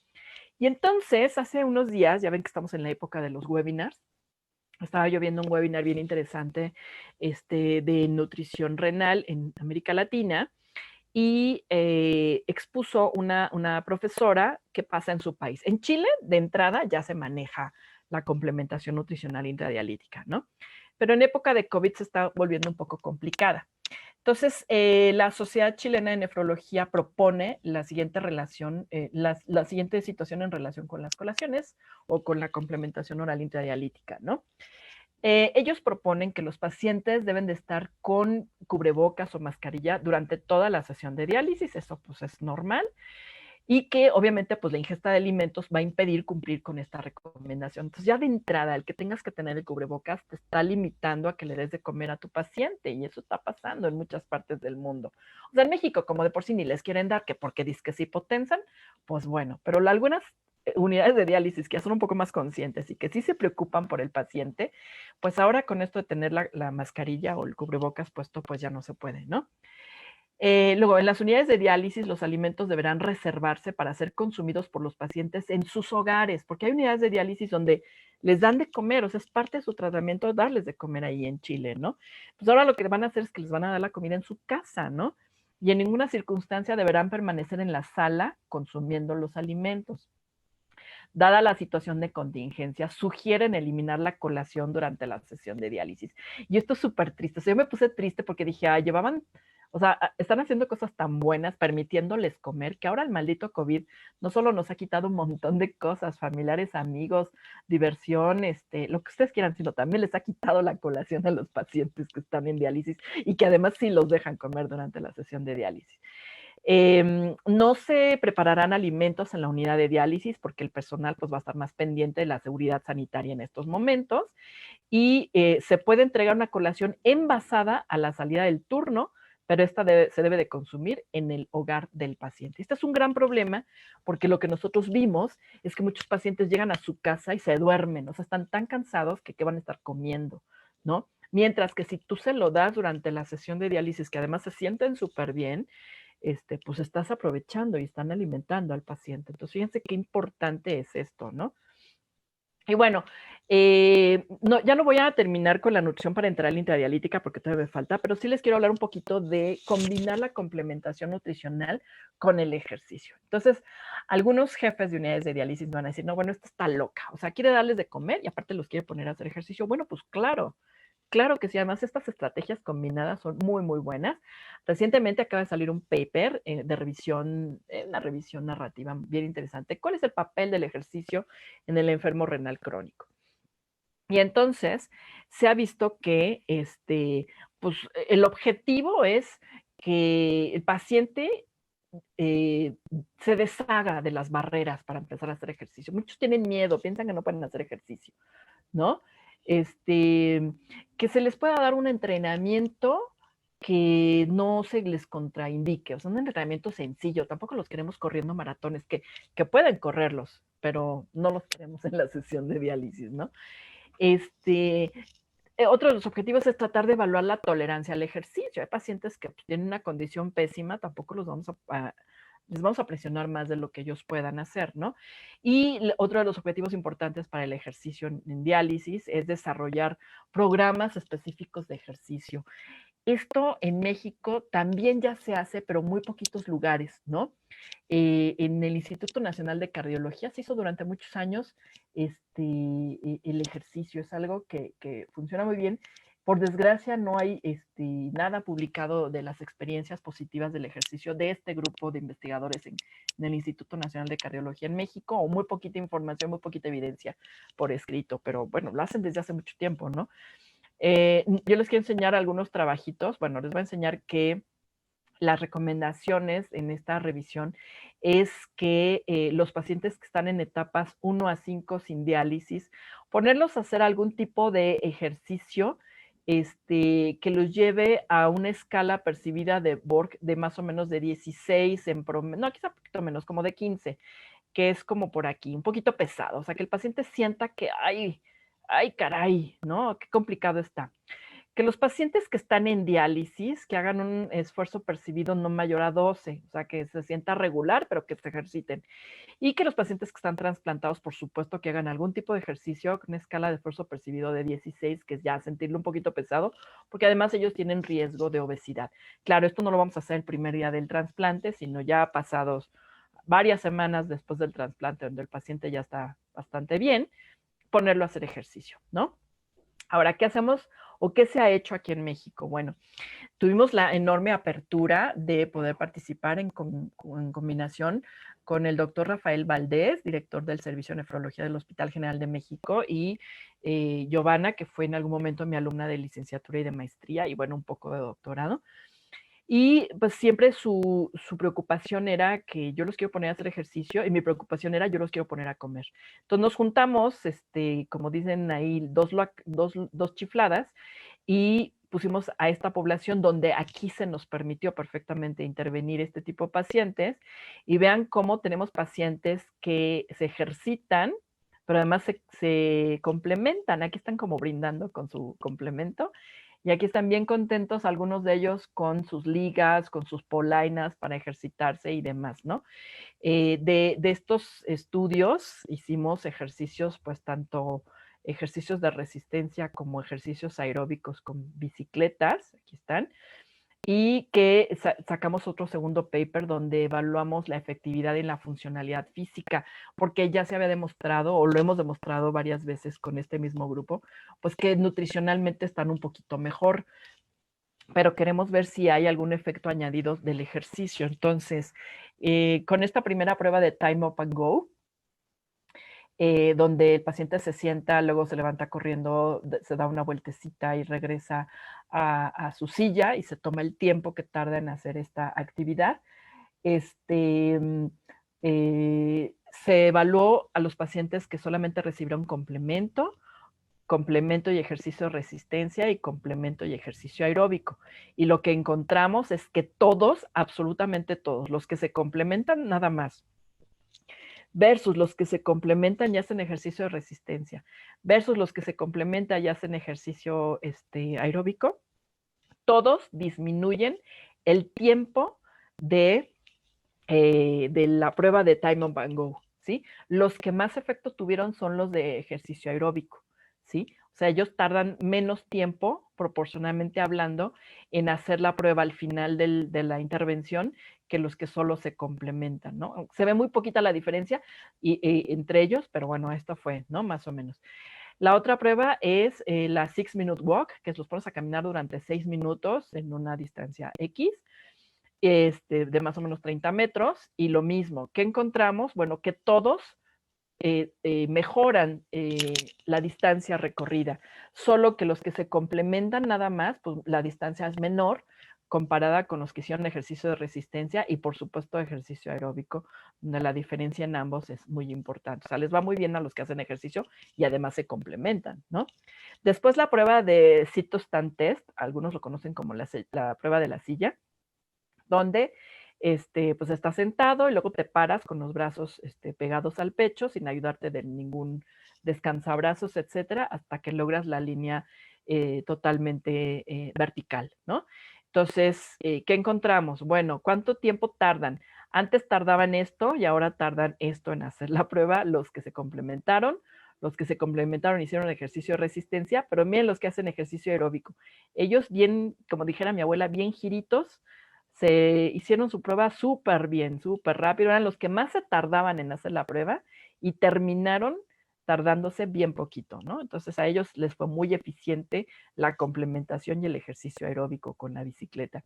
Y entonces, hace unos días, ya ven que estamos en la época de los webinars, estaba yo viendo un webinar bien interesante de nutrición renal en América Latina y expuso una profesora qué pasa en su país. En Chile, de entrada, ya se maneja la complementación nutricional intradialítica, ¿no? Pero en época de COVID se está volviendo un poco complicada. Entonces, la Sociedad Chilena de Nefrología propone la siguiente relación, la siguiente situación en relación con las colaciones o con la complementación oral intradialítica, ¿no? Ellos proponen que los pacientes deben de estar con cubrebocas o mascarilla durante toda la sesión de diálisis, eso pues es normal, y que obviamente pues la ingesta de alimentos va a impedir cumplir con esta recomendación. Entonces ya de entrada, el que tengas que tener el cubrebocas te está limitando a que le des de comer a tu paciente y eso está pasando en muchas partes del mundo. O sea, en México como de por sí ni les quieren dar, que porque dicen que se hipotensan, pues bueno, pero algunas unidades de diálisis que ya son un poco más conscientes y que sí se preocupan por el paciente, pues ahora con esto de tener la mascarilla o el cubrebocas puesto, pues ya no se puede, ¿no? Luego, en las unidades de diálisis, los alimentos deberán reservarse para ser consumidos por los pacientes en sus hogares, porque hay unidades de diálisis donde les dan de comer, o sea, es parte de su tratamiento darles de comer ahí en Chile, ¿no? Pues ahora lo que van a hacer es que les van a dar la comida en su casa, ¿no? Y en ninguna circunstancia deberán permanecer en la sala consumiendo los alimentos. Dada la situación de contingencia, sugieren eliminar la colación durante la sesión de diálisis. Y esto es súper triste. O sea, yo me puse triste porque dije, llevaban, o sea, están haciendo cosas tan buenas, permitiéndoles comer, que ahora el maldito COVID no solo nos ha quitado un montón de cosas, familiares, amigos, diversión, lo que ustedes quieran, sino también les ha quitado la colación a los pacientes que están en diálisis y que además sí los dejan comer durante la sesión de diálisis. No se prepararán alimentos en la unidad de diálisis porque el personal pues, va a estar más pendiente de la seguridad sanitaria en estos momentos y se puede entregar una colación envasada a la salida del turno, pero esta se debe de consumir en el hogar del paciente. Este es un gran problema porque lo que nosotros vimos es que muchos pacientes llegan a su casa y se duermen, o sea, están tan cansados que van a estar comiendo, ¿no? Mientras que si tú se lo das durante la sesión de diálisis, que además se sienten súper bien, pues estás aprovechando y están alimentando al paciente. Entonces, fíjense qué importante es esto, ¿no? Y bueno, no, ya no voy a terminar con la nutrición parenteral intradialítica porque todavía me falta, pero sí les quiero hablar un poquito de combinar la complementación nutricional con el ejercicio. Entonces, algunos jefes de unidades de diálisis van a decir, no, bueno, esta está loca, o sea, quiere darles de comer y aparte los quiere poner a hacer ejercicio. Bueno, pues claro, claro que sí, además estas estrategias combinadas son muy, muy buenas. Recientemente acaba de salir un paper de revisión, una revisión narrativa bien interesante. ¿Cuál es el papel del ejercicio en el enfermo renal crónico? Y entonces se ha visto que pues, el objetivo es que el paciente se deshaga de las barreras para empezar a hacer ejercicio. Muchos tienen miedo, piensan que no pueden hacer ejercicio, ¿no? Que se les pueda dar un entrenamiento que no se les contraindique, o sea, un entrenamiento sencillo, tampoco los queremos corriendo maratones, que pueden correrlos, pero no los queremos en la sesión de diálisis, ¿no? Otro de los objetivos es tratar de evaluar la tolerancia al ejercicio. Hay pacientes que pues, tienen una condición pésima, tampoco los vamos les vamos a presionar más de lo que ellos puedan hacer, ¿no? Y otro de los objetivos importantes para el ejercicio en diálisis es desarrollar programas específicos de ejercicio. Esto en México también ya se hace, pero muy poquitos lugares, ¿no? En el Instituto Nacional de Cardiología se hizo durante muchos años el ejercicio, es algo que funciona muy bien. Por desgracia no hay nada publicado de las experiencias positivas del ejercicio de este grupo de investigadores en el Instituto Nacional de Cardiología en México, o muy poquita información, muy poquita evidencia por escrito, pero bueno, lo hacen desde hace mucho tiempo, ¿no? Yo les quiero enseñar algunos trabajitos. Bueno, les voy a enseñar que las recomendaciones en esta revisión es que los pacientes que están en etapas 1 a 5 sin diálisis, ponerlos a hacer algún tipo de ejercicio que los lleve a una escala percibida de Borg de más o menos de 16 en promedio, no, quizá un poquito menos, como de 15, que es como por aquí, un poquito pesado, o sea, que el paciente sienta que, ay, caray, ¿no? Qué complicado está. Que los pacientes que están en diálisis, que hagan un esfuerzo percibido no mayor a 12, o sea, que se sienta regular, pero que se ejerciten. Y que los pacientes que están trasplantados, por supuesto, que hagan algún tipo de ejercicio con una escala de esfuerzo percibido de 16, que es ya sentirlo un poquito pesado, porque además ellos tienen riesgo de obesidad. Claro, esto no lo vamos a hacer el primer día del trasplante, sino ya pasados varias semanas después del trasplante, donde el paciente ya está bastante bien, ponerlo a hacer ejercicio, ¿no? Ahora, ¿qué hacemos ¿O qué se ha hecho aquí en México? Bueno, tuvimos la enorme apertura de poder participar en combinación con el doctor Rafael Valdés, director del Servicio de Nefrología del Hospital General de México, y Giovanna, que fue en algún momento mi alumna de licenciatura y de maestría, y bueno, un poco de doctorado. Y pues siempre su preocupación era que yo los quiero poner a hacer ejercicio y mi preocupación era yo los quiero poner a comer. Entonces nos juntamos, como dicen ahí, dos chifladas y pusimos a esta población donde aquí se nos permitió perfectamente intervenir este tipo de pacientes y vean cómo tenemos pacientes que se ejercitan, pero además se complementan. Aquí están como brindando con su complemento. Y aquí están bien contentos algunos de ellos con sus ligas, con sus polainas para ejercitarse y demás, ¿no? De estos estudios hicimos ejercicios, pues tanto ejercicios de resistencia como ejercicios aeróbicos con bicicletas, aquí están, y que sacamos otro segundo paper donde evaluamos la efectividad y la funcionalidad física, porque ya se había demostrado, o lo hemos demostrado varias veces con este mismo grupo, pues que nutricionalmente están un poquito mejor, pero queremos ver si hay algún efecto añadido del ejercicio. Entonces, con esta primera prueba de Time Up and Go, donde el paciente se sienta, luego se levanta corriendo, se da una vueltecita y regresa a su silla y se toma el tiempo que tarda en hacer esta actividad. Se evaluó a los pacientes que solamente recibieron complemento y ejercicio de resistencia y complemento y ejercicio aeróbico. Y lo que encontramos es que todos, absolutamente todos, los que se complementan nada más, versus los que se complementan y hacen ejercicio de resistencia, versus los que se complementan y hacen ejercicio aeróbico, todos disminuyen el tiempo de la prueba de Time on Van Gogh, ¿sí? Los que más efecto tuvieron son los de ejercicio aeróbico, ¿sí? O sea, ellos tardan menos tiempo, proporcionalmente hablando, en hacer la prueba al final de la intervención que los que solo se complementan, ¿no? Se ve muy poquita la diferencia entre ellos, pero bueno, esto fue, ¿no? Más o menos. La otra prueba es la 6-minute walk, que los pones a caminar durante 6 minutos en una distancia X, de más o menos 30 metros, y lo mismo, ¿qué encontramos? Bueno, que todos mejoran la distancia recorrida, solo que los que se complementan nada más, pues la distancia es menor comparada con los que hicieron ejercicio de resistencia y por supuesto ejercicio aeróbico, donde la diferencia en ambos es muy importante. O sea, les va muy bien a los que hacen ejercicio y además se complementan, ¿no? Después la prueba de Sit-to-Stand Test, algunos lo conocen como la prueba de la silla, donde pues estás sentado y luego te paras con los brazos pegados al pecho sin ayudarte de ningún descansabrazos, etcétera, hasta que logras la línea totalmente vertical, ¿no? Entonces, ¿qué encontramos? Bueno, ¿cuánto tiempo tardan? Antes tardaban esto y ahora tardan esto en hacer la prueba los que se complementaron. Los que se complementaron hicieron ejercicio de resistencia, pero miren los que hacen ejercicio aeróbico. Ellos bien, como dijera mi abuela, bien giritos, se hicieron su prueba súper bien, súper rápido, eran los que más se tardaban en hacer la prueba y terminaron tardándose bien poquito, ¿no? Entonces a ellos les fue muy eficiente la complementación y el ejercicio aeróbico con la bicicleta.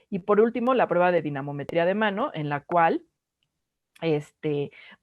Y por último, la prueba de dinamometría de mano, en la cual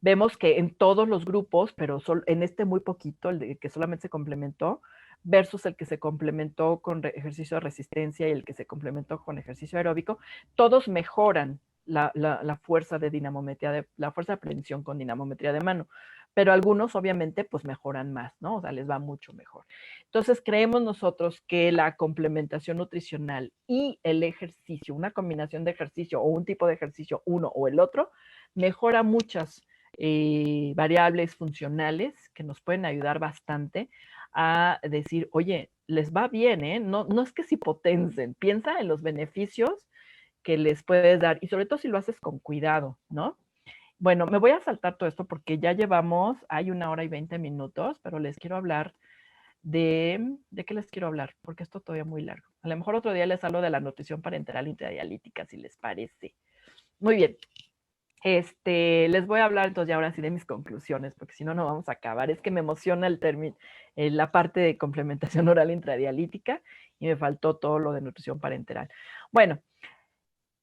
vemos que en todos los grupos, pero en muy poquito, el de que solamente se complementó, versus el que se complementó con ejercicio de resistencia y el que se complementó con ejercicio aeróbico, todos mejoran la fuerza de dinamometría, la fuerza de prevención con dinamometría de mano, pero algunos obviamente pues mejoran más, ¿no? O sea, les va mucho mejor. Entonces creemos nosotros que la complementación nutricional y el ejercicio, una combinación de ejercicio o un tipo de ejercicio, uno o el otro, mejora muchas variables funcionales que nos pueden ayudar bastante a decir, oye, les va bien, ¿eh? No, no es que se potencen, piensa en los beneficios que les puedes dar y sobre todo si lo haces con cuidado, ¿no? Bueno, me voy a saltar todo esto porque ya llevamos, hay 1 hora y 20 minutos, pero les quiero hablar ¿de qué les quiero hablar? Porque esto todavía es muy largo. A lo mejor otro día les hablo de la nutrición parenteral intradialítica, si les parece. Muy bien. Les voy a hablar entonces ya ahora sí de mis conclusiones, porque si no, no vamos a acabar. Es que me emociona el término, la parte de complementación oral intradialítica y me faltó todo lo de nutrición parenteral. Bueno,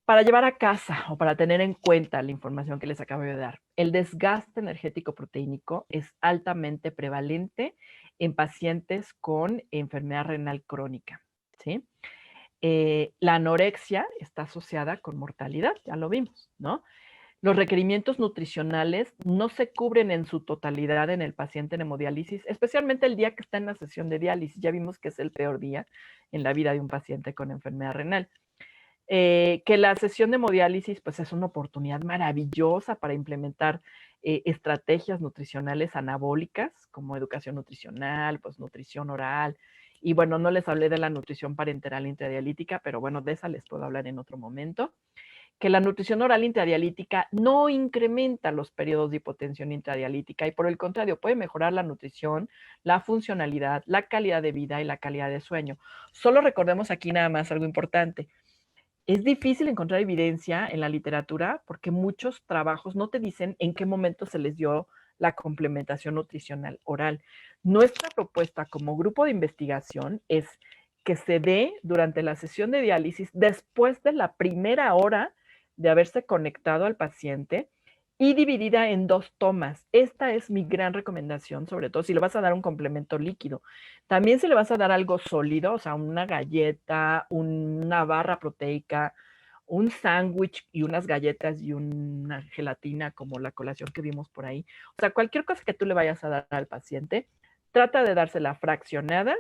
para llevar a casa o para tener en cuenta la información que les acabo de dar, el desgaste energético proteínico es altamente prevalente en pacientes con enfermedad renal crónica, ¿sí? La anorexia está asociada con mortalidad, ya lo vimos, ¿no? Los requerimientos nutricionales no se cubren en su totalidad en el paciente en hemodiálisis, especialmente el día que está en la sesión de diálisis. Ya vimos que es el peor día en la vida de un paciente con enfermedad renal. Que la sesión de hemodiálisis pues es una oportunidad maravillosa para implementar estrategias nutricionales anabólicas como educación nutricional, pues nutrición oral. Y bueno, no les hablé de la nutrición parenteral intradialítica, pero bueno, de esa les puedo hablar en otro momento. Que la nutrición oral intradialítica no incrementa los periodos de hipotensión intradialítica y por el contrario puede mejorar la nutrición, la funcionalidad, la calidad de vida y la calidad de sueño. Solo recordemos aquí nada más algo importante. Es difícil encontrar evidencia en la literatura porque muchos trabajos no te dicen en qué momento se les dio la complementación nutricional oral. Nuestra propuesta como grupo de investigación es que se dé durante la sesión de diálisis después de la primera hora de haberse conectado al paciente y dividida en 2 tomas. Esta es mi gran recomendación, sobre todo si le vas a dar un complemento líquido. También si le vas a dar algo sólido, o sea, una galleta, una barra proteica, un sándwich y unas galletas y una gelatina como la colación que vimos por ahí. O sea, cualquier cosa que tú le vayas a dar al paciente, trata de dársela fraccionada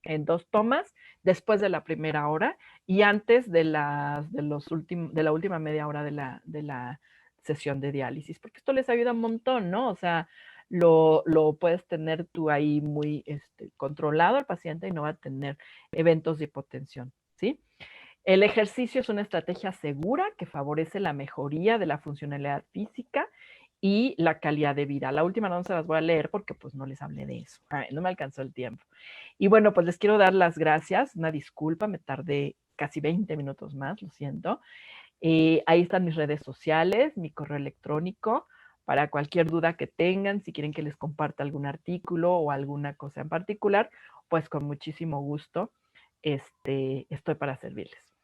en 2 tomas después de la primera hora y antes de la última media hora de la sesión de diálisis, porque esto les ayuda un montón, ¿no? O sea, lo puedes tener tú ahí muy controlado al paciente y no va a tener eventos de hipotensión, ¿sí? El ejercicio es una estrategia segura que favorece la mejoría de la funcionalidad física y la calidad de vida. La última no se las voy a leer porque pues no les hablé de eso. Ay, no me alcanzó el tiempo. Y bueno, pues les quiero dar las gracias. Una disculpa, me tardé casi 20 minutos más, lo siento. Ahí están mis redes sociales, mi correo electrónico, para cualquier duda que tengan, si quieren que les comparta algún artículo o alguna cosa en particular, pues con muchísimo gusto estoy para servirles.